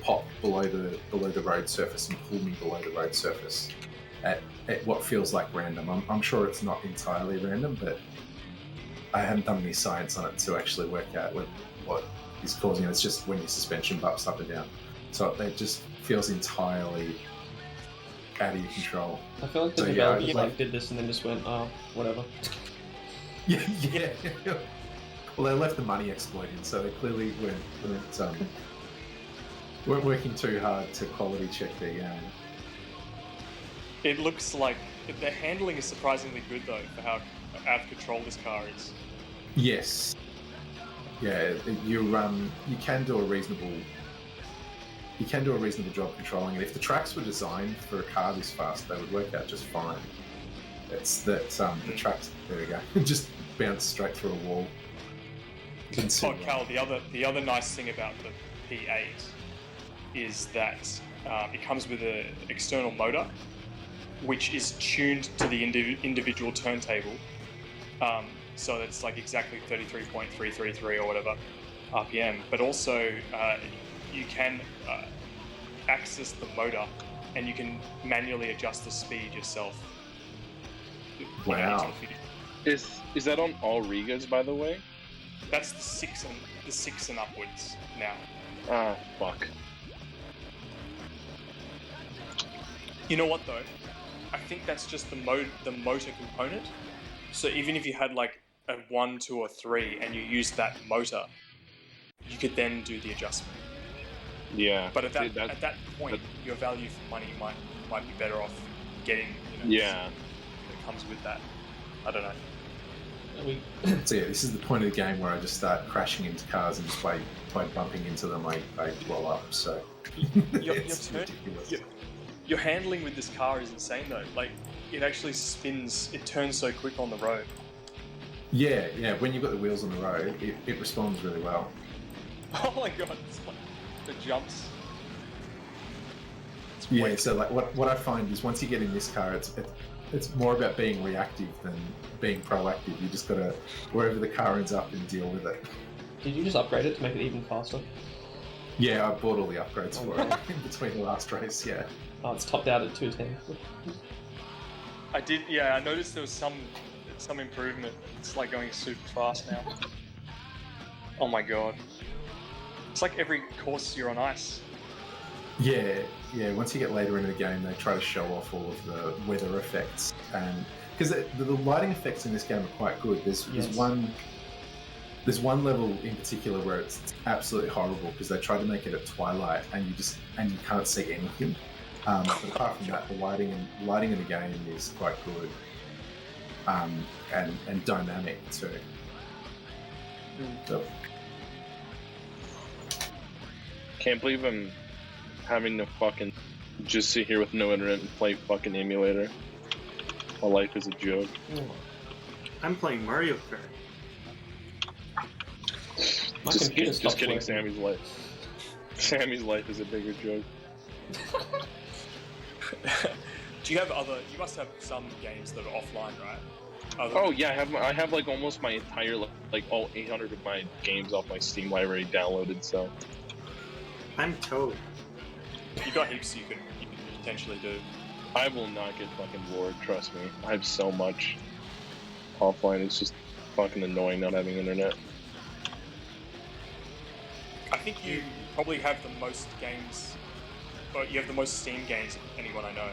pop below the road surface and pull me below the road surface at what feels like random. I'm sure it's not entirely random, but I haven't done any science on it to actually work out what is causing it. It's just when your suspension bumps up and down. So it just feels entirely out of your control. I feel like the developers did this and then just went, oh, whatever. yeah. Well, they left the money exploiting, so they clearly weren't working too hard to quality check their game. It looks like the handling is surprisingly good though for how out of control this car is. Yes. Yeah, you can do a reasonable job controlling it. If the tracks were designed for a car this fast, they would work out just fine. It's that the tracks, there we go, just bounce straight through a wall. Oh, Cal, the other nice thing about the P8 is that it comes with an external motor, which is tuned to the individual turntable. So it's like exactly 33.333 or whatever RPM. But also, you can access the motor and you can manually adjust the speed yourself. Wow. Is that on all Rigas, by the way? That's the six and upwards now. Ah, fuck. You know what though? I think that's just the motor component. So even if you had like a 1, 2, or 3 and you used that motor, you could then do the adjustment. Yeah. But at that point, your value for money might be better off getting. Yeah. That comes with that. I don't know. So yeah, this is the point of the game where I just start crashing into cars and just by bumping into them, I blow up. So it's ridiculous. Your handling with this car is insane though. Like it actually spins. It turns so quick on the road. Yeah. When you've got the wheels on the road, it responds really well. Oh my god! It's like the jumps. Yeah. So like what I find is once you get in this car, it's more about being reactive than being proactive. You just gotta wherever the car ends up and deal with it. Did you just upgrade it to make it even faster? Yeah, I bought all the upgrades for it in between the last race. Yeah. Oh, it's topped out at 210. I did. Yeah, I noticed there was some improvement. It's like going super fast now. Oh my god! It's like every course you're on ice. Yeah. Once you get later into the game, they try to show off all of the weather effects, and because the lighting effects in this game are quite good. There's one level in particular where it's absolutely horrible because they try to make it at twilight, and you can't see anything. But apart from that, the lighting in the game is quite good, and dynamic too. So. Can't believe I'm having to fucking just sit here with no internet and play fucking emulator. My life is a joke. I'm playing Mario Kart. Just kidding, Sammy's life. Sammy's life is a bigger joke. Do you have you must have some games that are offline, right? Oh yeah, I have like almost my entire like all 800 of my games off my Steam library downloaded. So I'm Toad. You got heaps you can potentially do. I will not get fucking bored. Trust me. I have so much offline. It's just fucking annoying not having internet. I think you probably have the most games, or you have the most Steam games of anyone I know.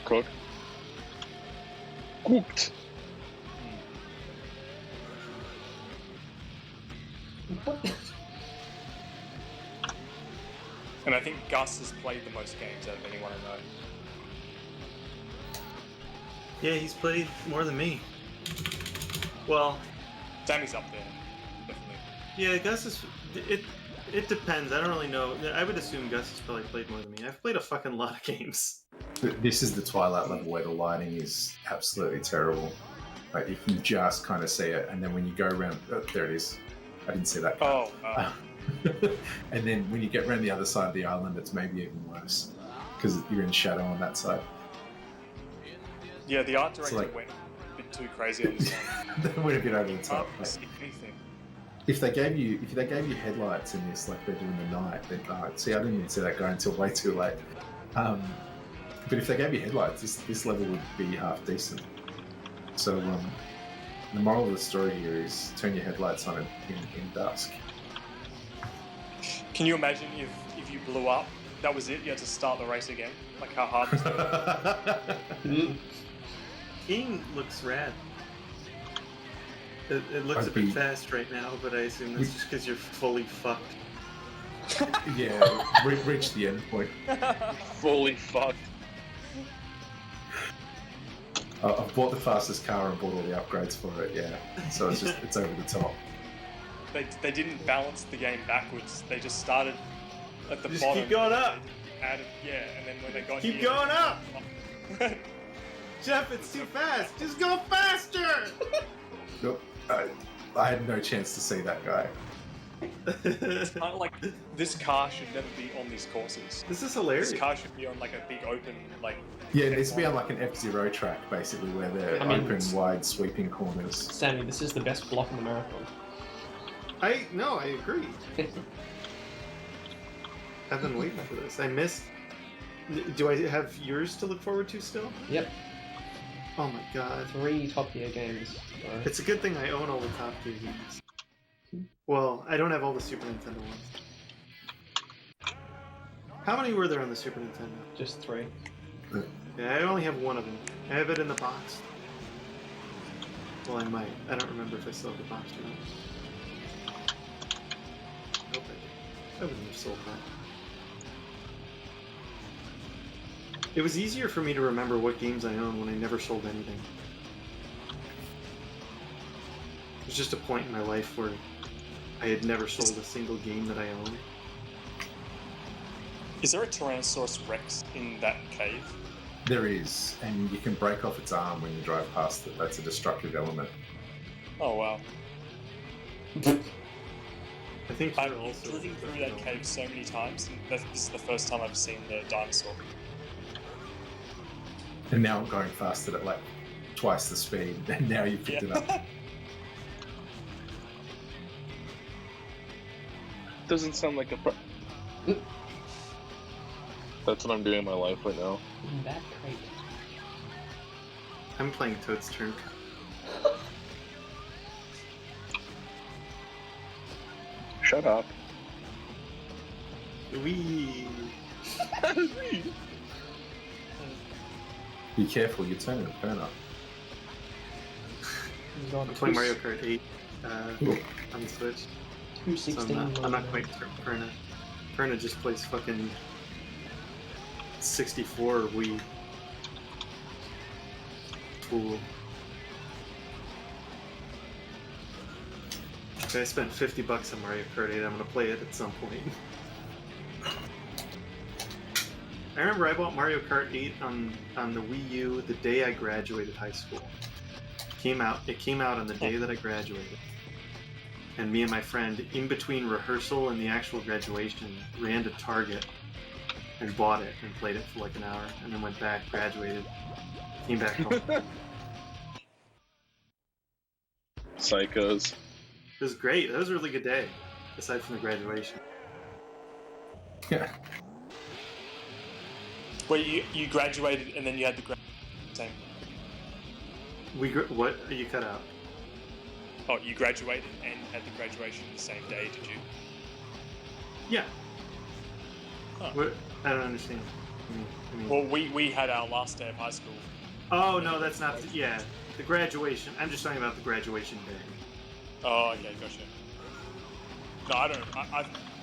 Cooked. And I think Gus has played the most games out of anyone I know. Yeah, he's played more than me. Well, Sammy's up there, definitely. yeah, Gus is. It depends. I don't really know. I would assume Gus has probably played more than me. I've played a fucking lot of games. This is the Twilight level where the lighting is absolutely terrible. Like you can just kind of see it, and then when you go around, there it is. I didn't see that. And then when you get around the other side of the island, it's maybe even worse because you're in shadow on that side. Yeah, the art director went a bit too crazy on this one. They went a bit over the top. See anything. if they gave you headlights in this like they do in the night, then see, I didn't even see that going until way too late. But if they gave you headlights, this level would be half decent. So the moral of the story here is turn your headlights on in dusk. Can you imagine if you blew up? That was it. You had to start the race again. Like how hard was that? King looks rad. It looks a bit fast right now, but I assume that's just because you're fully fucked. Yeah, reach the end point. Fully fucked. I've bought the fastest car and bought all the upgrades for it. Yeah, so it's over the top. They didn't balance the game backwards. They just started at the Just bottom. keep going up. And then when they got Keep here, going up. Jeff, it's too fast. Just go faster. Nope, I had no chance to see that guy. It's kind of like this car should never be on these courses. This is hilarious. This car should be on like a big open like. Yeah, it needs to be on like an F-Zero track, basically, where they're open, wide, sweeping corners. Sammy, this is the best block in the marathon. I agree. I've been waiting for this. I missed. Do I have yours to look forward to still? Yep. Oh my god. 3 Top Gear games. It's a good thing I own all the Top Gear games. Well, I don't have all the Super Nintendo ones. How many were there on the Super Nintendo? Just 3. Yeah, I only have one of them. I have it in the box. Well, I might. I don't remember if I still have the box or not. Nope, I wouldn't have sold that. It was easier for me to remember what games I own when I never sold anything. There's just a point in my life where I had never sold a single game that I owned. Is there a Tyrannosaurus Rex in that cave? There is, and you can break off its arm when you drive past it. That's a destructive element. Oh wow! I think I've you're also driven through that cave so many times, and this is the first time I've seen the dinosaur. And now I'm going faster at like twice the speed, and now you've picked it up. Doesn't sound like a That's what I'm doing in my life right now. That crate. I'm playing Toad's Turn. Shut up. Wee. Be careful, you're turning the corner. I'm playing Mario Kart 8 on the Switch. 216. So I'm not quite Perna. Perna just plays fucking 64 Wii. Fool. Okay, I spent $50 on Mario Kart 8. I'm gonna play it at some point. I remember I bought Mario Kart 8 on the Wii U the day I graduated high school. It came out on the day that I graduated. And me and my friend, in between rehearsal and the actual graduation, ran to Target and bought it and played it for like an hour, and then went back, graduated, came back home. Psychos. It was great. That was a really good day, aside from the graduation. Yeah. Where you graduated and then you had the same. What? You cut out. Oh, you graduated and had the graduation the same day, did you? Yeah. Huh. What? I don't understand. I mean, Well, we had our last day of high school. oh no, that's not. Yeah, the graduation. I'm just talking about the graduation day. Oh, okay, gotcha. No, I don't.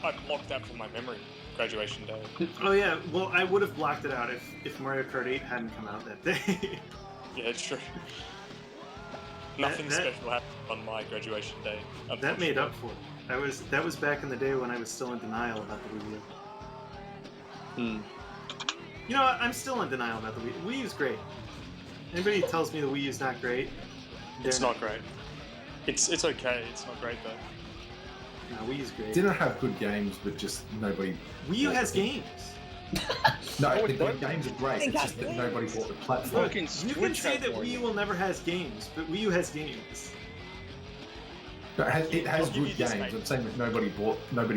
I've blocked that from my memory. Graduation day. Oh yeah. Well, I would have blocked it out if Mario Kart 8 hadn't come out that day. Yeah, it's true. Nothing special happened on my graduation day. That made up for it. That was back in the day when I was still in denial about the Wii U. You know what? I'm still in denial about the Wii. Wii U's great. Anybody who tells me the Wii U's not great, It's not great. It's okay. It's not great though. No, Wii U's great. Didn't have good games, but just nobody. Wii U has games. No, the games are great. It's just that nobody bought the platform. Fucking You can say that Wii U will never has games, but Wii U has games. No, it has I'll give good you this, games. mate. I'm saying that nobody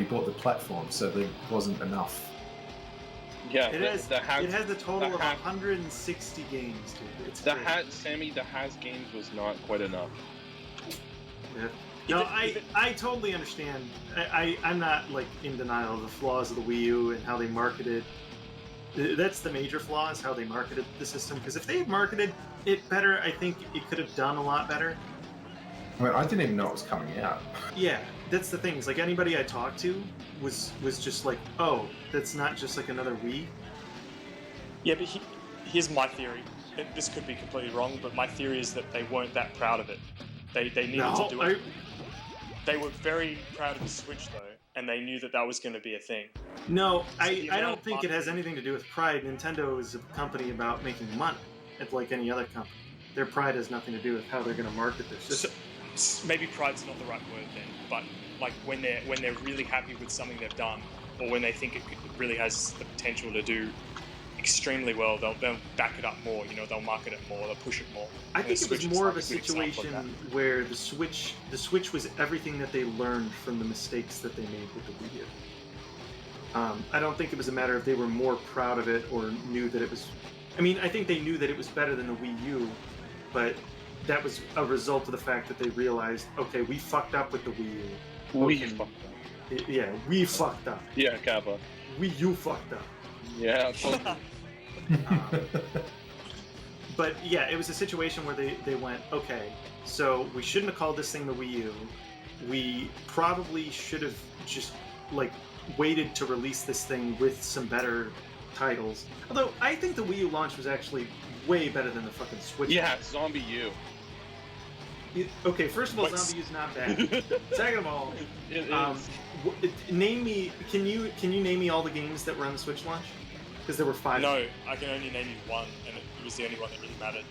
bought the platform, so there wasn't enough. Yeah, It has a total of 160 games, dude. It's great. The has games was not quite enough. Yeah. No, I totally understand. I'm not like in denial of the flaws of the Wii U and how they marketed. That's the major flaw, is how they marketed the system. Because if they had marketed it better, I think it could have done a lot better. I mean, I didn't even know it was coming out. Yeah, that's the thing. Is like anybody I talked to was just like, oh, that's not just like another Wii. Yeah, but here's my theory. This could be completely wrong, but my theory is that they weren't that proud of it. They needed to do it. They were very proud of the Switch, though, and they knew that was going to be a thing. No, I don't think it has anything to do with pride. Nintendo is a company about making money. It's like any other company. Their pride has nothing to do with how they're going to market their system. So, maybe pride's not the right word then, but like when they're really happy with something they've done, or when they think it really has the potential to do extremely well, they'll back it up more. You know, they'll market it more, they'll push it more. I think it was more of a situation where the Switch was everything that they learned from the mistakes that they made with the Wii U. I don't think it was a matter of they were more proud of it or knew that it was. I mean, I think they knew that it was better than the Wii U, but that was a result of the fact that they realized, okay, we fucked up with the Wii U. We fucked up. Yeah, we fucked up. Yeah, Kappa. Wii U fucked up. Yeah, totally. But yeah, it was a situation where they went, okay, so we shouldn't have called this thing the Wii U. We probably should have just like waited to release this thing with some better titles. Although I think the Wii U launch was actually way better than the fucking Switch. Yeah, Zombie U. Okay, first of all, Zombie U's not bad. Second of all, name me. Can you name me all the games that were on the Switch launch? Because there were 5. No, I can only name you one, and it was the only one that really mattered.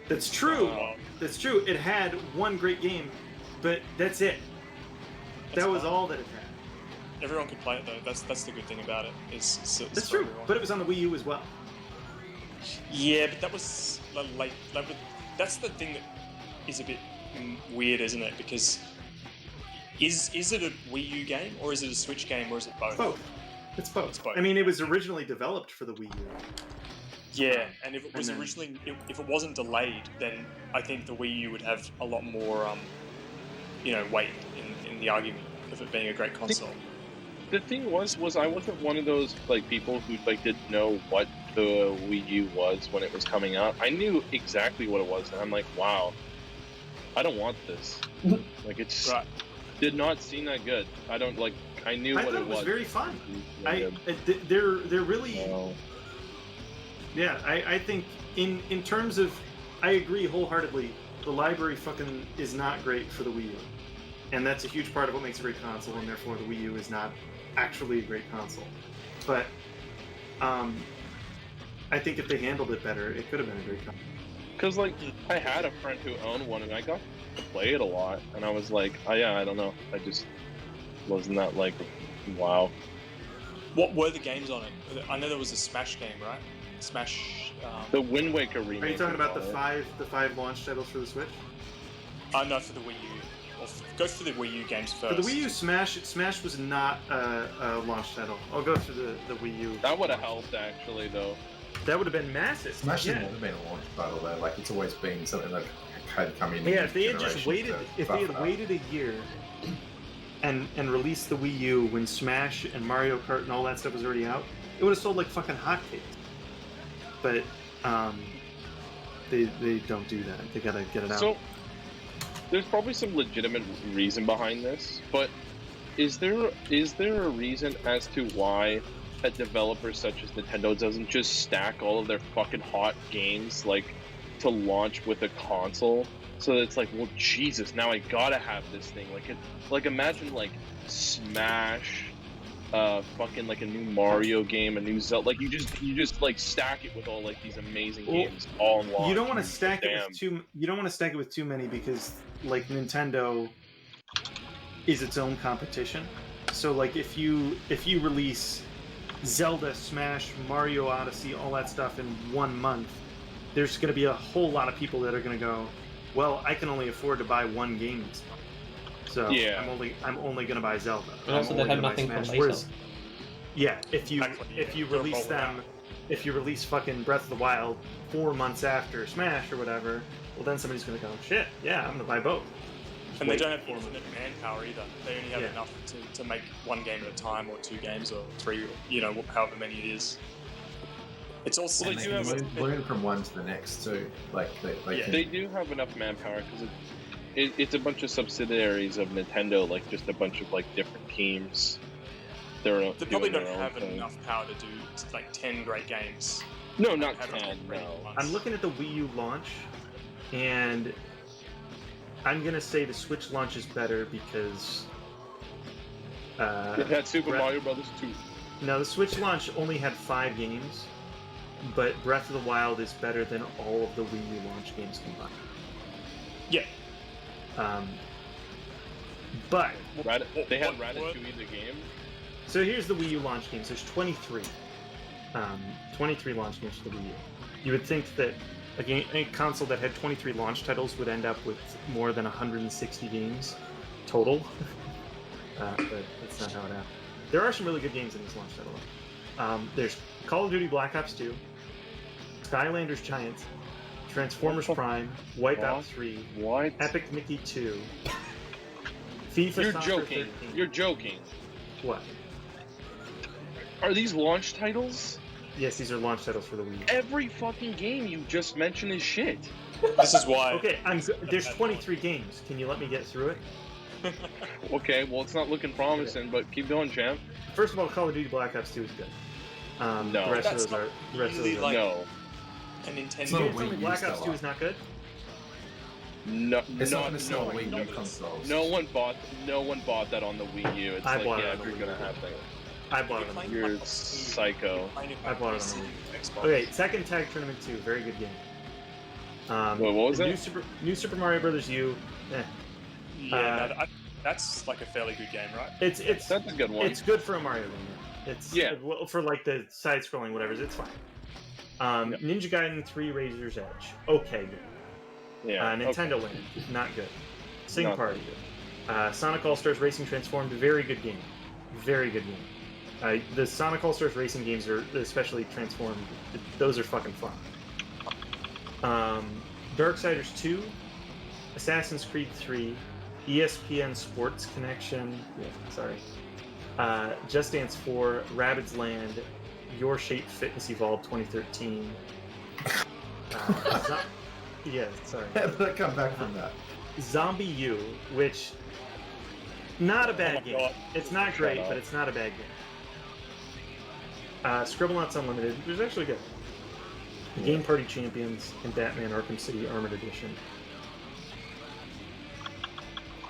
That's true. That's true. It had one great game, but that's it. That was all that it had. Everyone could play it though. That's the good thing about it. It's that's true. Everyone. But it was on the Wii U as well. Yeah, but that was like that's the thing that is a bit weird, isn't it? Because is it a Wii U game or is it a Switch game or is it both? Both. It's both. It's both. I mean, it was originally developed for the Wii U. Yeah, and if it was originally, if it wasn't delayed, then I think the Wii U would have a lot more, weight in the argument of it being a great console. The thing was I wasn't one of those like people who like didn't know what the Wii U was when it was coming out. I knew exactly what it was, and I'm like, wow, I don't want this. Like it's did not seem that good. I don't like. I knew what it was. It was very fun. They're really. Yeah, I think in terms of, I agree wholeheartedly. The library fucking is not great for the Wii U, and that's a huge part of what makes a great console, and therefore the Wii U is not actually a great console. But I think if they handled it better, it could have been a great console. Because like I had a friend who owned one, and I got to play it a lot, and I was like, oh yeah, I don't know, I just wasn't that like, wow. What were the games on it? I know there was a Smash game, right? Smash. The Wind Waker remake. Are you talking about the five launch titles for the Switch? No, for the Wii U. Go through the Wii U games first. For the Wii U, Smash was not a launch title. I'll go through the Wii U. That would have helped actually, though. That would have been massive. Smash has never been a launch title though. Like it's always been something that had come in. Yeah, if they had just waited, waited a year and released the Wii U when Smash and Mario Kart and all that stuff was already out, it would have sold like fucking hotcakes. But they don't do that. They gotta get it out. So there's probably some legitimate reason behind this, but is there a reason as to why a developer such as Nintendo doesn't just stack all of their fucking hot games like to launch with a console? So that it's like, well, Jesus, now I gotta have this thing. Like imagine like Smash, fucking like a new Mario game, a new Zelda. Like you just like stack it with all like these amazing games all in launch. You don't want to stack it with too. You don't want to stack it with too many because like Nintendo is its own competition. So like if you release Zelda, Smash, Mario Odyssey, all that stuff in 1 month, there's going to be a whole lot of people that are going to go, well, I can only afford to buy one game this month. So Yeah. I'm only gonna buy Zelda. And also, I'm they only had gonna buy nothing for Smash. later. Whereas, yeah, if you Exactly, yeah. release They're rolling them, if you release fucking Breath of the Wild 4 months after Smash or whatever, well then somebody's gonna go, shit, yeah, I'm gonna buy both. Just And they wait don't have 4 months. infinite manpower either. They only have Yeah. enough to make one game at a time, or 2 games, or 3, you know, however many it is. It's also Well, they do have learn from one to the next too. Like they Yeah. can, They do have enough manpower because it's a bunch of subsidiaries of Nintendo, like just a bunch of like different teams. they probably doing don't their own have thing. enough power to do like 10 great games. No, not Have 10. great No. ones. I'm looking at the Wii U launch, and I'm gonna say the Switch launch is better because It had Super Breath- Mario Brothers 2. no, the Switch launch only had 5 games, but Breath of the Wild is better than all of the Wii U launch games combined. Yeah. But They had what- Ratatouille the game. so here's the Wii U launch games. There's 23. 23 launch games for the Wii U. You would think that a console that had 23 launch titles would end up with more than 160 games total. But that's not how it happened. There are some really good games in this launch title. There's Call of Duty Black Ops 2, Skylanders Giants, Transformers Prime, Wipeout 3, What? Epic Mickey 2, FIFA You're Soccer joking. 13. You're joking. What? Are these launch titles? Yes, these are launch titles for the Wii U. Every fucking game you just mentioned is shit. This is why. Okay, there's 23 games. Can you let me get through it? Okay, well it's not looking promising, but keep going, champ. First of all, Call of Duty Black Ops 2 is good. No. The rest That's of those are. The rest really of those like- are. No. A Nintendo. not You a tell me Wii U Black Ops seller. 2 is not good? No. it's not no, going to sell no, Wii no, U consoles. No one bought that on the Wii U. It's I like, bought it yeah, on the if you're Wii gonna U. have that. I bought it on Playing the You're Black Ops 2, psycho. playing it I on bought it PC, on Xbox. Okay, Second Tag Tournament 2, very good game. Wait, what was the it? New Super Mario Brothers U. Yeah, no, that's like a fairly good game, right? It's That's a good one. It's good for a Mario game. Yeah. Yeah. Well, for like the side-scrolling whatever, it's fine. Yeah. Ninja Gaiden 3 Razor's Edge. Okay, good. Yeah. Nintendo Land, not good. Sing Not Party. Sonic All-Stars Racing Transformed, very good game. Very good game. The Sonic All-Stars Racing games are, especially Transformed, those are fucking fun. Darksiders 2, Assassin's Creed 3, ESPN Sports Connection, Just Dance 4, Rabbids Land, Your Shape Fitness Evolved 2013. Yeah, sorry. How did I come back from that? Zombie U, which not a Oh bad my game. God. It's not Shut great, up. but it's not a bad game. Scribblenauts Unlimited, it was actually good. Game Party Champions and Batman Arkham City Armored Edition.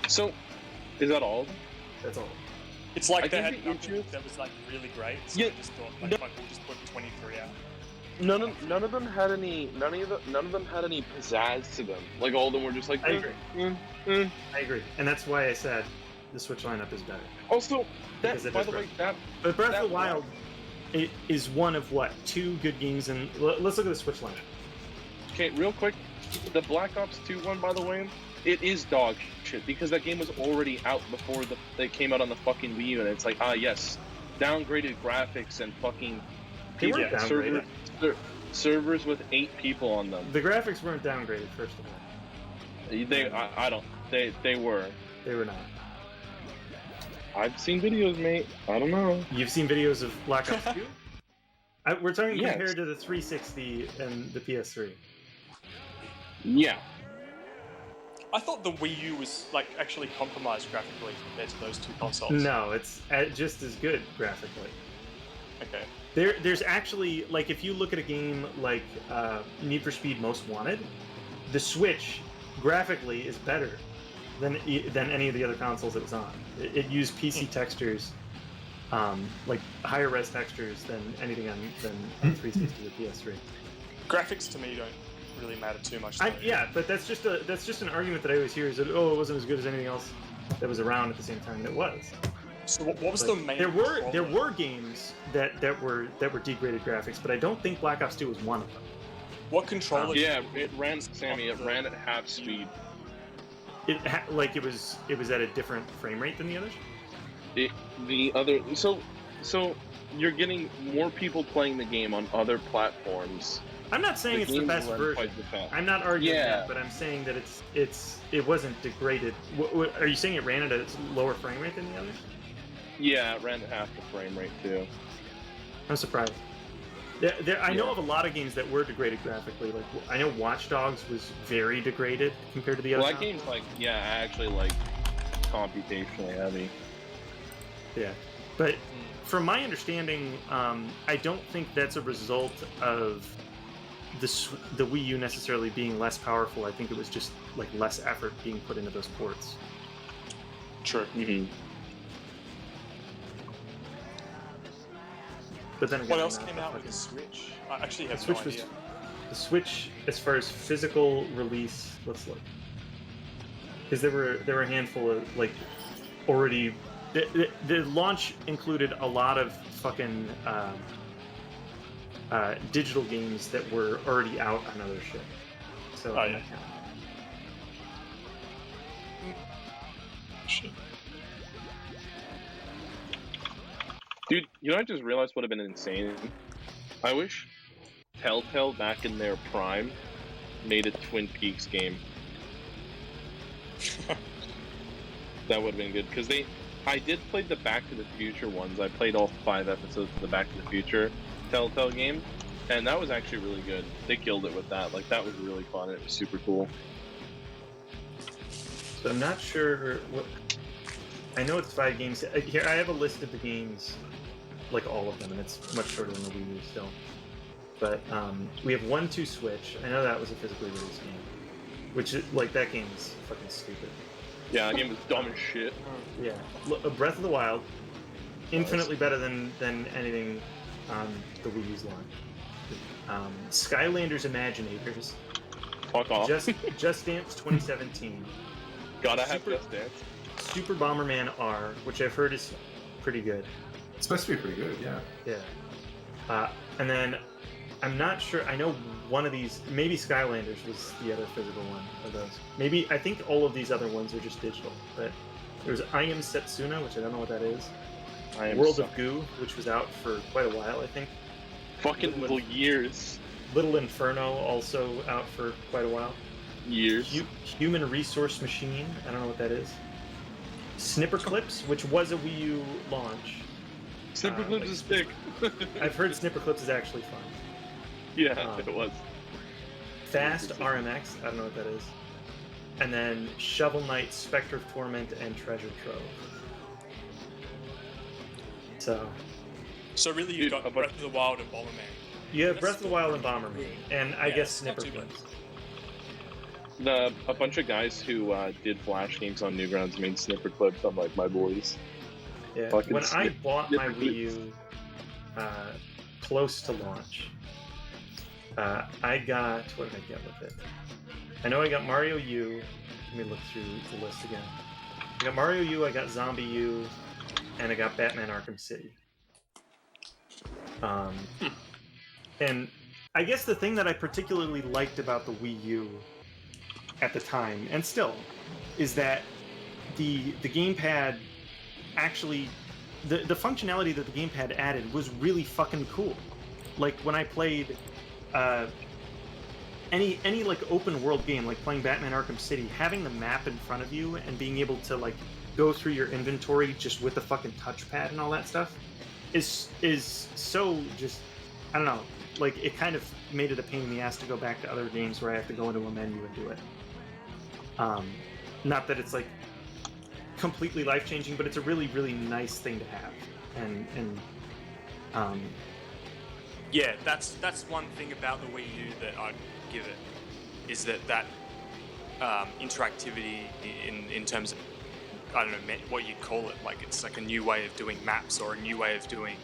So, is that all? That's all. It's like I they think had the nothing interest- that was like really great, so Yeah, they just thought, like, no- fuck, we'll just put 23 out. None of them had any. None of them had any pizzazz to them. Like all of them were just like. I agree. "Mm, mm." I agree. And that's why I said the Switch lineup is better. Also, Because that it by is the way, great. that But Breath That of the Wild it is one of what? 2 good games, and let's look at the Switch lineup. okay, real quick, the Black Ops 2 one, by the way, it is dog shit because that game was already out before they came out on the fucking Wii U, and it's like, ah, yes, downgraded graphics and fucking They weren't downgraded. servers with 8 people on them. The graphics weren't downgraded, first of all. They were. They were not. I've seen videos, mate. I don't know. You've seen videos of Black Ops 2? We're talking Yes. compared to the 360 and the PS3. Yeah. I thought the Wii U was like actually compromised graphically compared to those 2 consoles. No, it's just as good graphically. Okay. There's actually, like, if you look at a game like Need for Speed Most Wanted, the Switch graphically is better than any of the other consoles it was on. It used PC textures, like higher res textures than anything on 360 or PS3. Graphics to me don't really matter too much. Yeah, but that's just an argument that I always hear is that, oh, it wasn't as good as anything else that was around at the same time, and it was. So what was the main? There controller? were games that were degraded graphics, but I don't think Black Ops 2 was one of them. What controller? Yeah, it ran, Sammy, it ran at half speed. Like it was at a different frame rate than the others. The other so you're getting more people playing the game on other platforms. I'm not saying it's the games best run version. quite the fast. I'm not arguing Yeah. that, but I'm saying that it wasn't degraded. Are you saying it ran at a lower frame rate than the others? Yeah, it ran at half the frame rate too. I'm surprised. I know of a lot of games that were degraded graphically. Like I know Watch Dogs was very degraded compared to the other. Well, that game's actually computationally heavy. Yeah, but from my understanding, I don't think that's a result of the Wii U necessarily being less powerful. I think it was just like less effort being put into those ports. True. Mm-hmm. But then again, What else came out with the Switch? I actually have no idea. The Switch, as far as physical release, let's look, because there were a handful of already. The launch included a lot of fucking digital games that were already out on other shit. So yeah. Shit. Dude, you know, I just realized would have been insane. I wish Telltale back in their prime made a Twin Peaks game. That would have been good because I did play the Back to the Future ones. I played all 5 episodes of the Back to the Future Telltale game, and that was actually really good. They killed it with that. Like, that was really fun. It was super cool. So I'm not sure what. I know it's 5 games. Here, I have a list of the games, like all of them, and it's much shorter than the Wii U still. But we have 1-2 Switch. I know that was a physically released game, which is, like, that game is fucking stupid. Yeah, that game was dumb as shit. Yeah, Breath of the Wild, infinitely better than anything on the Wii U's launch. Skylanders Imaginators. Fuck off. Just Dance 2017. Gotta have Just Dance. Super Bomberman R, which I've heard is pretty good. It's supposed to be pretty good, yeah. Yeah. And then I'm not sure. I know one of these, maybe Skylanders was the other physical one of those. Maybe I think all of these other ones are just digital. But there's I Am Setsuna, which I don't know what that is. World of Goo, which was out for quite a while, I think. Fucking years. Little Inferno, also out for quite a while. Years. Human Resource Machine, I don't know what that is. Snipper Clips, which was a Wii U launch. Snipper Clips is big. I've heard Snipper Clips is actually fun. Yeah, it was. Fast RMX, I don't know what that is. And then Shovel Knight, Spectre of Torment, and Treasure Trove. So really you've got Breath of the Wild and Bomberman. You have Breath of the Wild and Bomberman, and I guess Snipper Clips. A bunch of guys who did Flash games on Newgrounds made Snipper Clips. I'm like, my boys. Yeah. When I bought my Wii U close to launch, I got, what did I get with it? I know I got Mario U. Let me look through the list again. I got Mario U, I got Zombie U, and I got Batman Arkham City. And I guess the thing that I particularly liked about the Wii U at the time, and still, is that the gamepad actually, the functionality that the gamepad added was really fucking cool. Like when I played any like open world game, like playing Batman Arkham City, having the map in front of you and being able to like go through your inventory just with the fucking touchpad and all that stuff is so just, I don't know, like it kind of made it a pain in the ass to go back to other games where I have to go into a menu and do it. Not that it's like completely life-changing, but it's a really, really nice thing to have. And yeah, that's one thing about the Wii U that I'd give it, is that interactivity in terms of, I don't know what you'd call it, like it's like a new way of doing maps or a new way of doing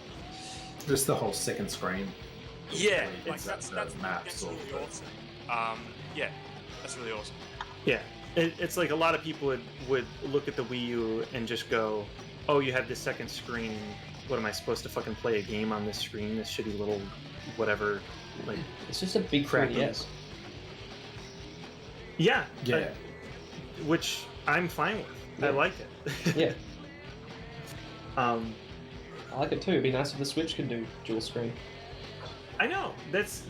just the whole second screen. Yeah, like that's maps really awesome. Yeah, that's really awesome. Yeah, it's like a lot of people would look at the Wii U and just go, oh, you have this second screen. What am I supposed to fucking play a game on this screen? This shitty little whatever. Like it's just a big crappy. 3DS. Yeah. Yeah. Which I'm fine with. Yeah. I like it. Yeah, I I like it too. It'd be nice if the Switch could do dual screen. know that's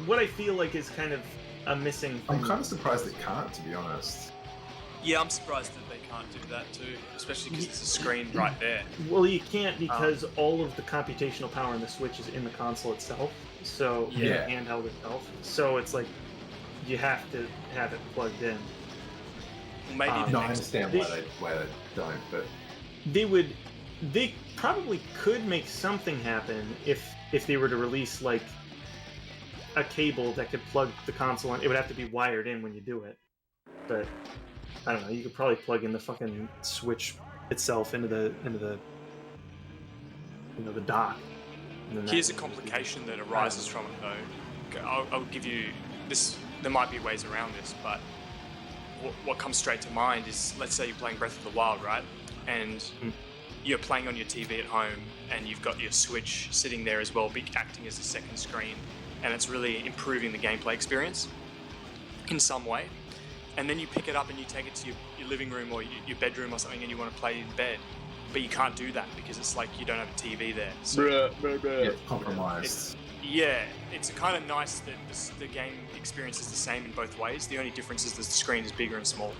what I feel like is kind of a missing thing. I'm kind of surprised it can't, to be honest. Yeah, I'm surprised that they can't do that too, especially because there's a screen right there. Well, you can't because all of the computational power in the Switch is in the console itself, so in the Yeah. handheld itself. So it's like you have to have it plugged in. Maybe the No, I next understand why they don't, but They probably could make something happen if they were to release like a cable that could plug the console in. It would have to be wired in when you do it, but I don't know. You could probably plug in the fucking Switch itself into the the dock. And then Here's a that- complication that arises from it, though. I'll give you this. There might be ways around this, but what comes straight to mind is, let's say you're playing Breath of the Wild, right? And you're playing on your TV at home, and you've got your Switch sitting there as well, acting as a second screen, and it's really improving the gameplay experience in some way. And then you pick it up and you take it to your living room or your bedroom or something, and you want to play in bed. But you can't do that because it's like you don't have a TV there. So yeah, compromised. it's kind of nice that the game experience is the same in both ways. The only difference is that the screen is bigger and small.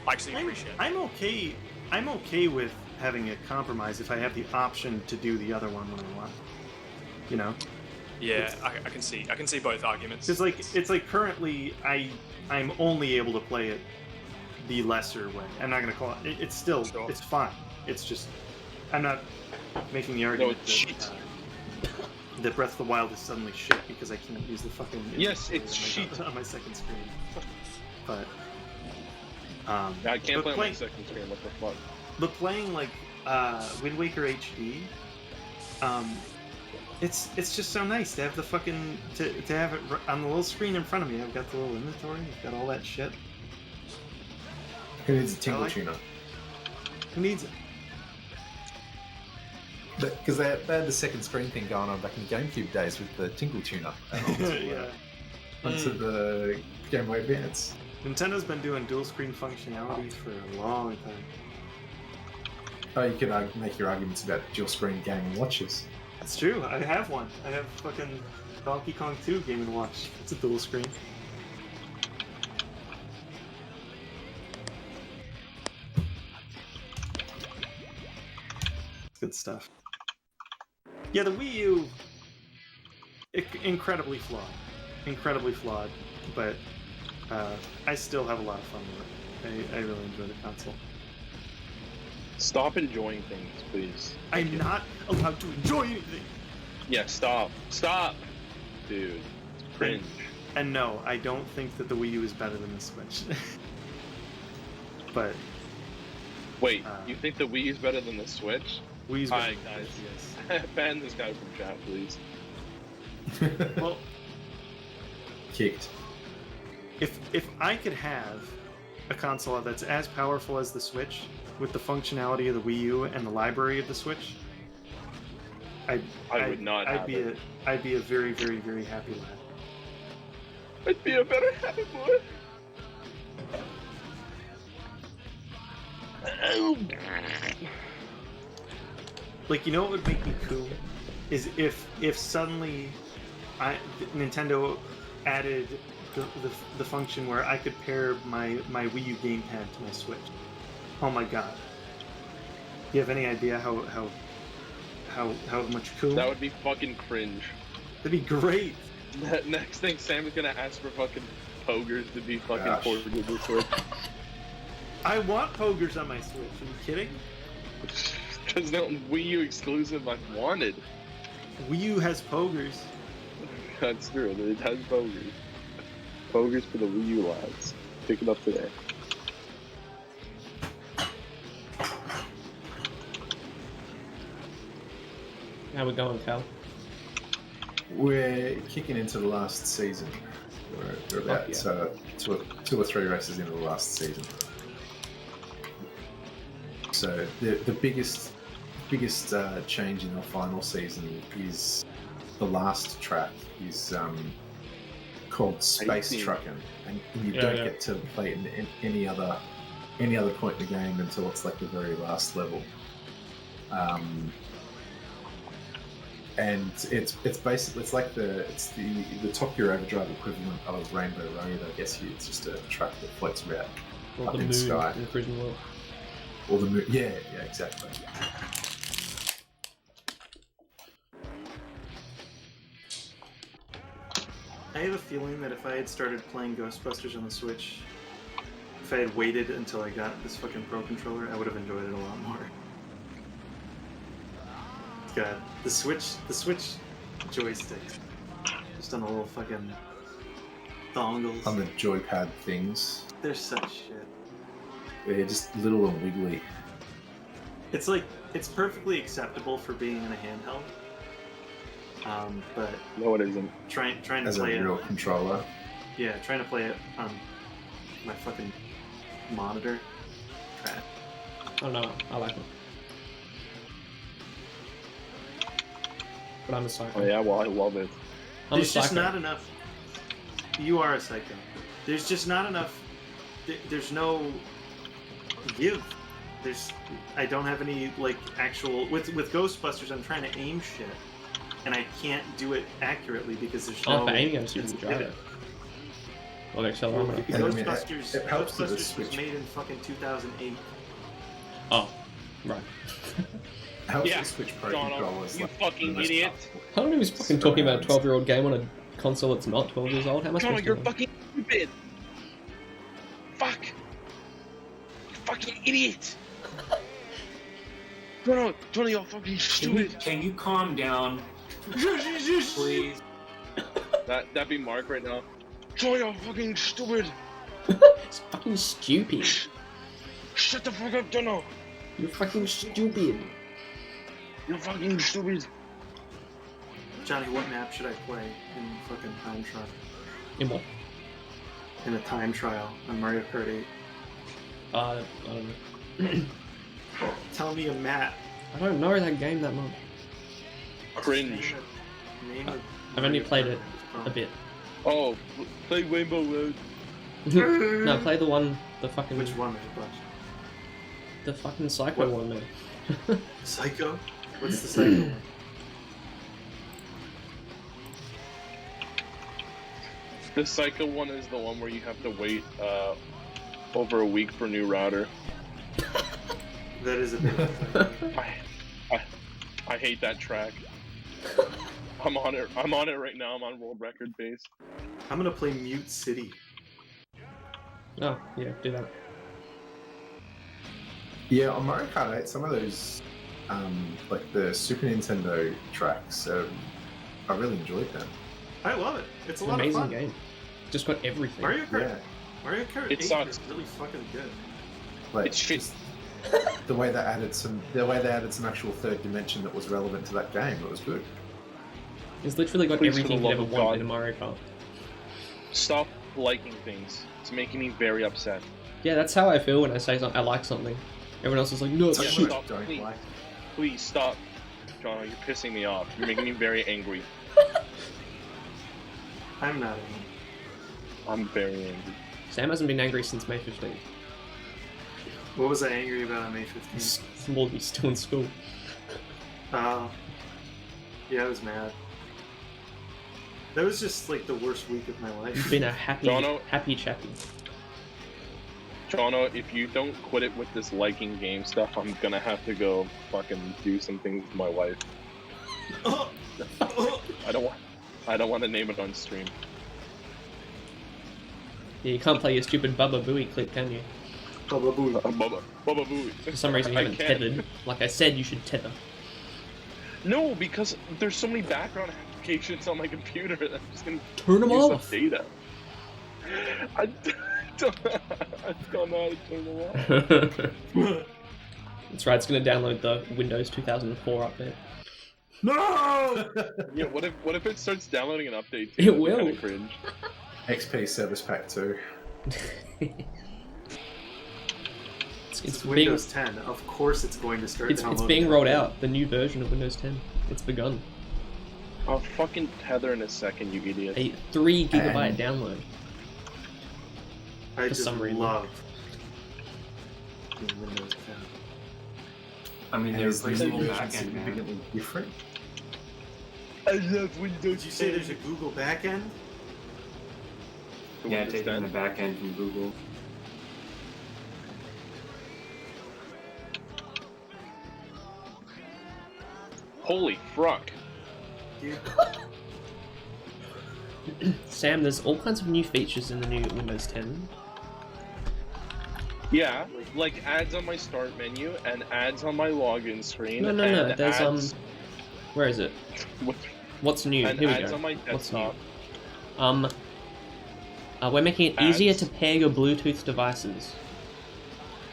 I actually appreciate it. I'm okay with having a compromise if I have the option to do the other one when I want. You know? Yeah, I can see both arguments. It's like currently I'm only able to play it the lesser way. I'm not gonna call it. It's still it's fine. It's just I'm not making the argument that Breath of the Wild is suddenly shit because I can't use the fucking Yes, it's shit on my second screen. But I can't play on my second screen. What the fuck? But playing like Wind Waker HD, it's just so nice to have the fucking to have it on the little screen in front of me. I've got the little inventory. I've got all that shit. Who needs a tingle tuner? Who needs it? Because they had the second screen thing going on back in the GameCube days with the tingle tuner. Onto the Game Boy Advance. Nintendo's been doing dual screen functionality for a long time. Oh, you could make your arguments about dual screen gaming watches. That's true. I have one. I have fucking Donkey Kong 2 Game & Watch. It's a dual screen. Good stuff. Yeah, the Wii U, incredibly flawed, but I still have a lot of fun with it. I really enjoy the console. Stop enjoying things, please. I'm not allowed to enjoy anything. Yeah, stop, dude. It's cringe. And no, I don't think that the Wii U is better than the Switch. But wait, you think the Wii is better than the Switch? Wii's Hi better. guys, Yes. ban this guy from chat, please. Well, Kicked. if I could have a console that's as powerful as the Switch with the functionality of the Wii U and the library of the Switch, I'd be a very, very, very happy lad. I'd be a better happy boy. Like, you know what would make me cool is if suddenly Nintendo added the function where I could pair my Wii U gamepad to my Switch. Oh my god! Do you have any idea how much cool? That would be fucking cringe. That'd be great. Next thing, Sam is gonna ask for fucking Pogers to be fucking ported to the Switch. I want Pogers on my Switch. Are you kidding? Because no Wii U exclusive I've wanted. Wii U has Pogers. That's true. It has Pogers. Pogers for the Wii U lads. Pick it up today. How we going, Cal? We're kicking into the last season. We're about two or three races into the last season. So the biggest change in the final season is the last track is called Space Trucking, and you don't get to play it in any other any other point in the game until it's like the very last level. And it's basically like the Top Gear Overdrive equivalent of Rainbow Road, I guess. It's just a track that floats around Or up the in moon the sky. in the prison world. Or the moon. Yeah, exactly. I have a feeling that if I had started playing Ghostbusters on the Switch, if I had waited until I got this fucking Pro Controller, I would have enjoyed it a lot more. God, the Switch joysticks, just on the little fucking dongles. On the joypad things. They're such shit. They're just little and wiggly. It's like, it's perfectly acceptable for being in a handheld. But No, it isn't. trying to As a play real it, controller. yeah, trying to play it on my fucking monitor. Trash. Oh no, I like it. But I'm a psycho. Oh yeah, well I love it. I'm There's a just psycho. not enough. You are a psycho. There's just not enough. There's no give. I don't have any like actual with Ghostbusters. I'm trying to aim shit, and I can't do it accurately because there's no. Oh, for aiming, I'm just using the gyro. Or the accelerometer. And I mean, Ghostbusters. it helps with the Ghostbusters was Switch. made in fucking 2008. Oh, right. It helps Yeah, with the Switch Pro Donald, controllers. you like, fucking the most idiot. comfortable. I don't know who's fucking talking about a 12-year-old game on a console that's not 12 years old. How am I Tono, supposed to you're know? fucking stupid. Fuck. You fucking idiot. Tono, you're fucking stupid. Can you calm down, please? That'd be Mark right now. Tono, you're fucking stupid. It's fucking stupid. Shut the fuck up, Tono. You're fucking stupid. You're fucking stupid. Johnny, what map should I play in fucking time trial? In what? In a time trial on Mario Kart 8. I don't know. Tell me a map. I don't know that game that much. Cringe. Name of I've only Mario played Kart. it a bit. Oh, play Rainbow Road. No, play the one, the fucking... Which one? There's a bunch. The fucking Psycho What? one, man. Psycho? What's the Psycho one? The Psycho one is the one where you have to wait over a week for a new router. That is a bit of a Psycho. I hate that track. I'm on it right now. I'm on world record base. I'm gonna play Mute City. Oh, yeah, do that. Yeah, on Mario Kart 8, some of those, like the Super Nintendo tracks, I really enjoyed them. I love it. It's a An lot amazing of fun. game. Just got everything. Mario Kart. Yeah, Mario Kart It 8 sucks. is really fucking good. like It's shit. just the way they added some actual third dimension that was relevant to that game. It was good. It's literally got Please, for everything the you love ever of want God. in a Mario Kart. Stop liking things. It's making me very upset. Yeah, that's how I feel when I say something. I like something. Everyone else is like, no, it's Some Yeah, shit. people stop, don't please. like. Please stop. John, you're pissing me off. You're making me very angry. I'm not. I'm very angry. Sam hasn't been angry since May 15th. What was I angry about on May 15th? Well, he's still in school. Yeah, I was mad. That was just like the worst week of my life. You've been a happy, Dono- happy chappy. Jono, if you don't quit it with this liking game stuff, I'm gonna have to go fucking do some things with my wife. I don't want to name it on stream. Yeah, you can't play your stupid Bubba Booey clip, can you? Bubba Boo. Bubba Booey. For some reason you I haven't can't. tethered. Like I said, you should tether. No, because there's so many background applications on my computer that I'm just gonna Turn them use off. up data. I don't know how to turn them off. That's right, it's going to download the Windows 2004 update. No! Yeah, what if it starts downloading an update? It Too? will. Kind of cringe. XP Service Pack 2. It's being, Windows 10. Of course it's going to start it's downloading. being rolled out, the new version of Windows 10. It's begun. I'll fucking tether in a second, you idiot. A 3 gigabyte And- download. I for just some reason. love in Windows 10. I mean, And they're is the new replaceable version backend, man. significantly different? I love Windows. Did you say there's a Google backend? Yeah, taking the backend from Google. Holy fuck. Dude, Sam, there's all kinds of new features in the new Windows 10. Yeah, like ads on my start menu and ads on my login screen. No. and There's ads, where is it? with, What's new? and Here we ads go. on my What's new? desktop. We're making it easier Ads. to pair your Bluetooth devices.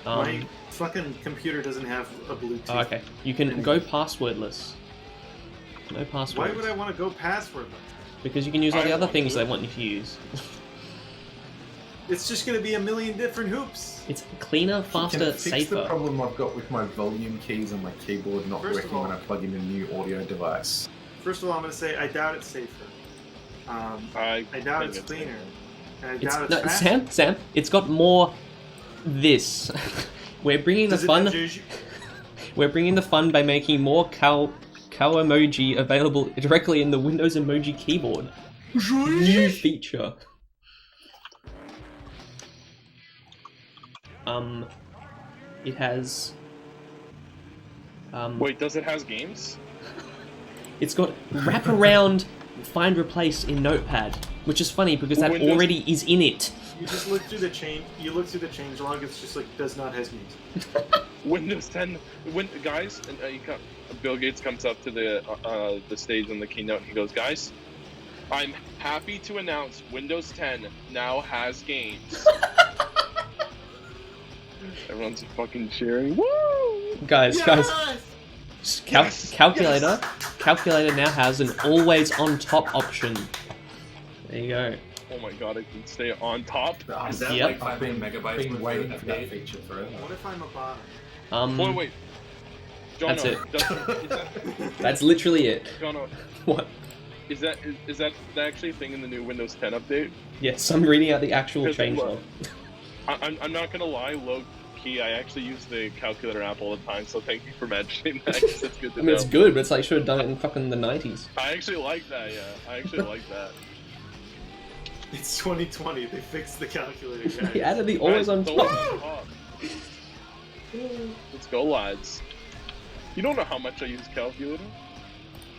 my fucking computer doesn't have a Bluetooth. Oh, okay. You can go passwordless. No passwords. Why would I want to go passwordless? Because you can use all I the other want things to. they want you to use. It's just going to be a million different hoops. It's cleaner, Can faster, it fix the safer. problem I've got with my volume keys on my keyboard not First of working all- when I plug in a new audio device? First of all, I'm going to say I doubt it's safer. I doubt think it's cleaner. And I It's, doubt it's no, faster. Sam, it's got more this. We're bringing the Does it fun. not judge you? We're bringing the fun by making more cow emoji available directly in the Windows emoji keyboard. New feature. It has. Wait, does it has games? It's got wraparound find replace in Notepad, which is funny because that Windows- already is in it. You just look through the change. You look through the change log. It's just like does not has games. Windows 10. Guys, and Bill Gates comes up to the stage in the keynote and he goes, "Guys, I'm happy to announce Windows 10 now has games." Everyone's fucking cheering. Woo! Guys, Yes! calculator. Calculator now has an always on top option. There you go. Oh my god, I can stay on top. Is that Yep. like 500 megabytes been worth waiting of for that update? feature forever. What if I'm a bottom? Wait. Jono, That's it. is that, That's literally it. Jono, What? is that actually a thing in the new Windows 10 update? Yes, I'm reading out the actual Because change look, log. I'm not gonna lie, low key, I actually use the calculator app all the time, so thank you for mentioning that. 'Cause it's good to I mean, know. it's good, but it's like should have done it in fucking the 90s. I actually like that. Yeah, I actually like that. It's 2020. They fixed the calculator. Guys. He added the always on Guys, it's always top. on top. Let's go, lads. You don't know how much I use calculator?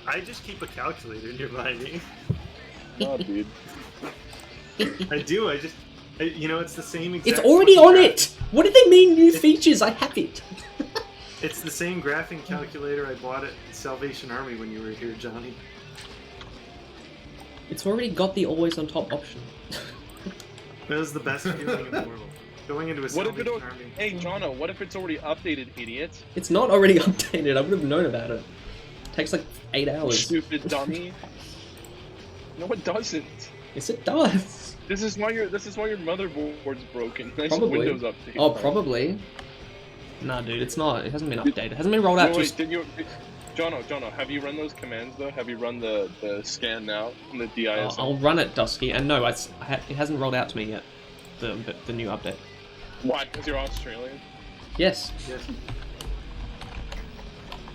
I just keep a calculator nearby me. Nah, dude. I do. You know, it's the same exact. It's already fucking on it! What do they mean new features? I have it! It's the same graphing calculator I bought at Salvation Army when you were here, Johnny. It's already got the always on top option. That was the best feeling in the world. Going into a What if Salvation it? Army. Hey, Jono, what if it's already updated, idiot? It's not already updated, I would have known about it. Takes like 8 hours. Stupid dummy. No, it doesn't. Yes, it does. This is why your motherboard's broken. Nice Probably. Windows update. Oh, probably. Nah, dude, it's not. It hasn't been updated. It hasn't been rolled out. Wait, Just... Jono, have you run those commands though? Have you run the scan now and the DIS? I'll run it, Dusky, and no, it hasn't rolled out to me yet. The new update. Why? Because you're Australian. Yes. Yes.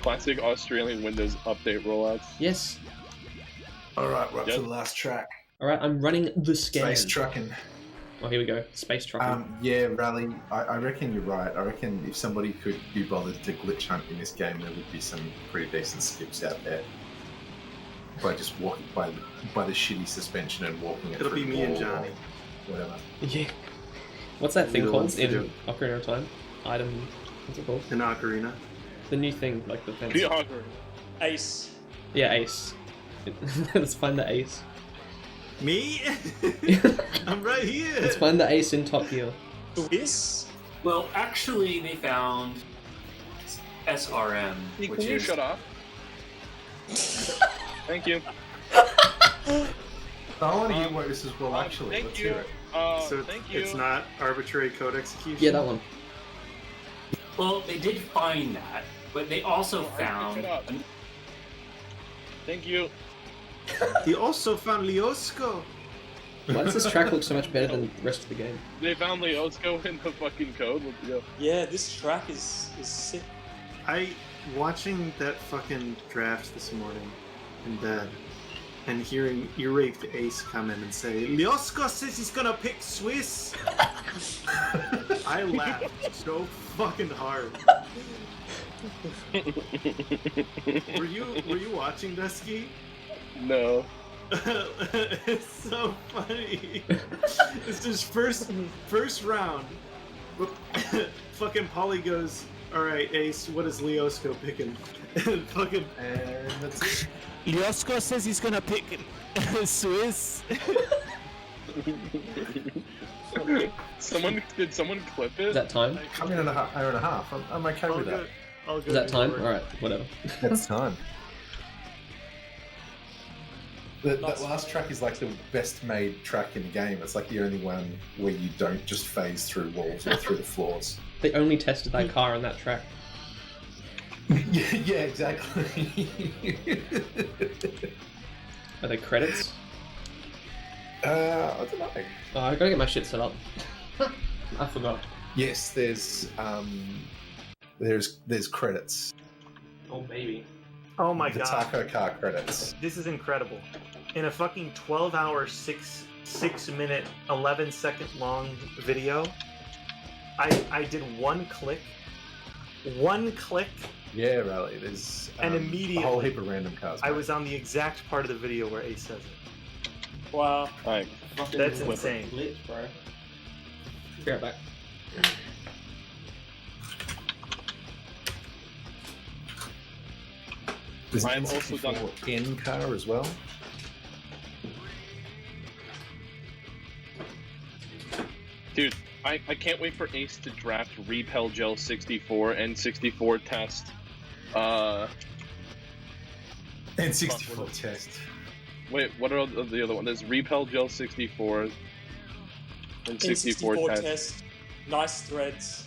Classic Australian Windows update rollouts. Yes. Alright, we're up Yep. to the last track. Alright, I'm running the scan. Space trucking. Oh, here we go. Space trucking. Yeah, Rally, I reckon you're right. I reckon if somebody could be bothered to glitch hunt in this game, there would be some pretty decent skips out there. By just walking by the shitty suspension and walking it It'll through be the me and wall or Johnny. Whatever. Yeah. What's that thing We're the called ones to in do. Ocarina of Time? Item. What's it called? An ocarina. The new thing, like the fence. Be awkward. Ace. Yeah, ace. Let's find the ace. Me? I'm right here. Let's find the ace in Top Gear. This? Well, actually, they found SRM, Hey, which can you is shut up? Thank you. I want to hear what this is well, actually. Thank Let's you. hear it. So Thank you. it's not arbitrary code execution. Yeah, that one. well, they did find that, but they also found. Shut up. Thank you. He also found Liosco. Why does this track look so much better than the rest of the game? They found Leosco in the fucking code. Let's go. Yeah, this track is sick. Watching that fucking draft this morning in bed and hearing ear-raped Ace come in and say, Leosco says he's gonna pick Swiss. I laughed so fucking hard. Were you watching, Dusky? No. It's so funny. It's just first round. Fucking Polly goes, all right, Ace, what is Leosco picking? And fucking that's Leosco says he's gonna pick Swiss. Did someone clip it? Is that time? Come in an hour and a half. I'm okay with that. Is that time? Alright, whatever. That's time. That last track is like the best made track in the game. It's like the only one where you don't just phase through walls or through the floors. They only tested that car on that track. Yeah, exactly. Are there credits? I don't know. Oh, I gotta get my shit set up. I forgot. Yes, there's credits. Oh, baby. Oh my The god. taco car credits. This is incredible. In a fucking 12-hour, 6-minute, 11-second long video, I did one click. Yeah, really. There's And a immediately whole heap of random cars. I mate. was on the exact part of the video where Ace says it. Wow. Alright. That's insane. Lit, bro. Be right back. There's an I'm also done. N car as well. Dude, I can't wait for Ace to draft Repel Gel 64 and 64 test. N64 test. Wait, what are the other one? There's Repel Gel 64 and 64 N64 test. Nice threads.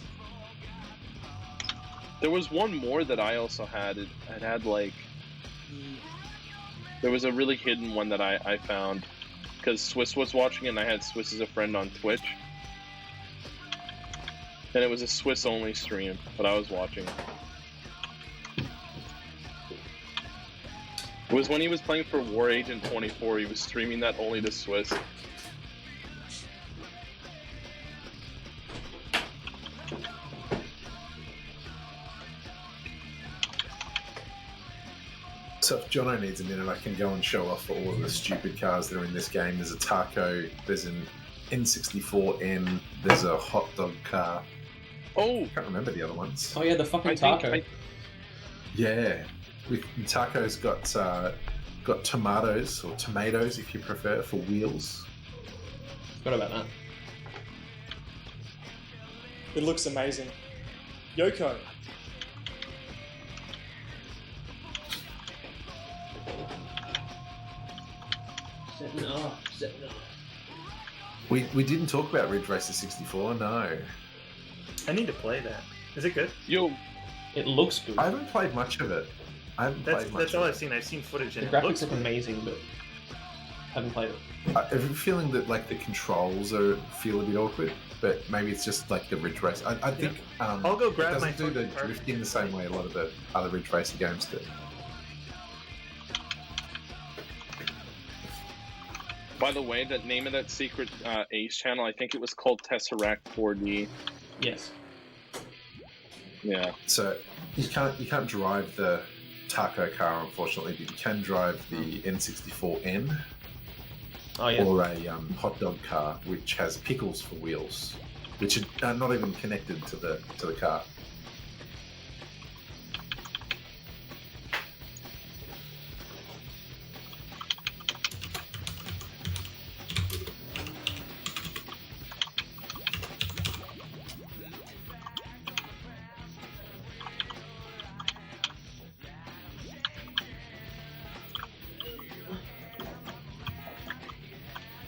There was one more that I also had. It had like... There was a really hidden one that I found. Because Swiss was watching it and I had Swiss as a friend on Twitch. And it was a Swiss only stream, but I was watching. It was when he was playing for War Agent 24, he was streaming that only to Swiss. So if Jono needs a minute, I can go and show off all of the stupid cars that are in this game. There's a taco, there's an N64N, there's a hot dog car. Oh! I can't remember the other ones. Oh yeah, the fucking taco. Yeah. Taco's got tomatoes, or tomatoes if you prefer, for wheels. Forgot about that. It looks amazing. Yoko. Setting up. We didn't talk about Ridge Racer 64, no. I need to play that. Is it good? Yo, It looks good. I haven't played much of it. That's all I've seen. I've seen footage The and it graphics looks look amazing, but haven't played it. I have a feeling that like the controls feel a bit awkward, but maybe it's just like the Ridge Racer. I think I'll go grab it my doesn't do the fucking card. drifting the same way a lot of the other Ridge Racer games do. by the way, the name of that secret Ace channel, I think it was called Tesseract 4D. Yes. Yeah. So you can't drive the taco car, unfortunately, but you can drive the N64N Oh yeah. or a hot dog car, which has pickles for wheels, which are not even connected to the car.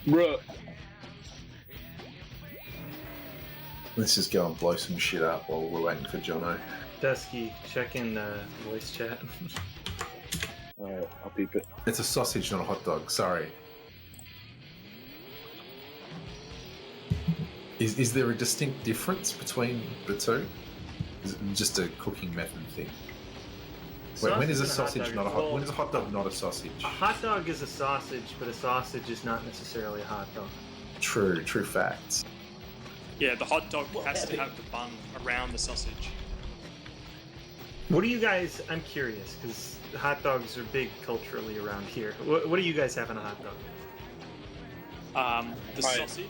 Bruh. Let's just go and blow some shit up while we're waiting for Jono. Dusky, check in voice chat. Alright, I'll peep it. It's a sausage, not a hot dog. Sorry. Is there a distinct difference between the two? Is it just a cooking method thing? Wait, when is a sausage not a hot? When is a hot dog not a sausage? A hot dog is a sausage, but a sausage is not necessarily a hot dog. True facts. Yeah, the hot dog has to have the bun around the sausage. What do you guys? I'm curious because hot dogs are big culturally around here. What do you guys have in a hot dog? The sausage,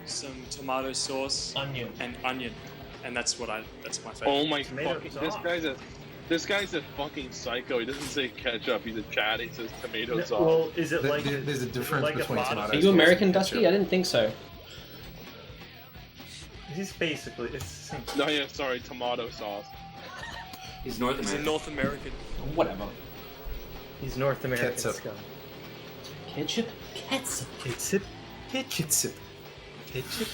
some tomato sauce, Onion. and onion, and that's my favorite. Oh my Tomato fucking! sauce. This guy's a fucking psycho. He doesn't say ketchup. He's a chat. He says tomato sauce. Well, is it like There's a difference like a between bottom- tomatoes. Are you American, Dusty? I didn't think so. He's basically it's the same. No, yeah, sorry, tomato sauce. He's North It's a American. North American. Whatever. He's North American. Ketchup. Scum. Ketchup? Ketchup. Ketchup. Ketchup. Ketchup.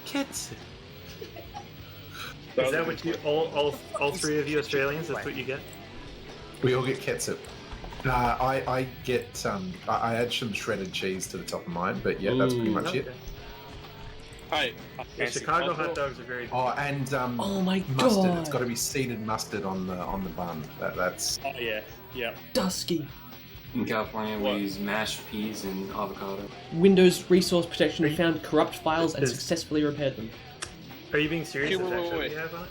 Ketchup. That Is was that a what good you all three of you Australians? That's what you get. We all get ketchup. I get I add some shredded cheese to the top of mine, but yeah, that's pretty much it. Hi. Yeah, Chicago hot dogs are very big. Oh, and Oh my mustard. god. It's got to be seeded mustard on the bun. That's Oh yeah, yeah. Dusky. In California, What? we use mashed peas and avocado. Windows Resource Protection Are you- found corrupt files and Is- successfully repaired them. Are you being serious? Okay, Is that wait. what you have on it?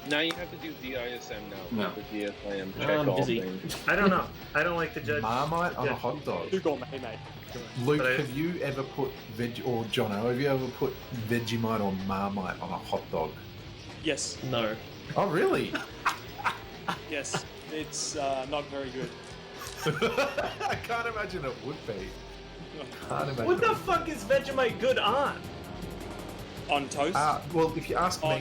Now you have to do DISM now. No. The DISM check I'm all busy. things. I don't know. I don't like to judge. Marmite on a Yeah. hot dog. Two gourmet, mate. Luke, But I- have you ever put or Jono, have you ever put Vegemite or Marmite on a hot dog? Yes, No. Oh, really? yes. It's not very good. I can't imagine it would be. Can't imagine What the it. fuck is Vegemite good on? On toast. Well, if you ask me,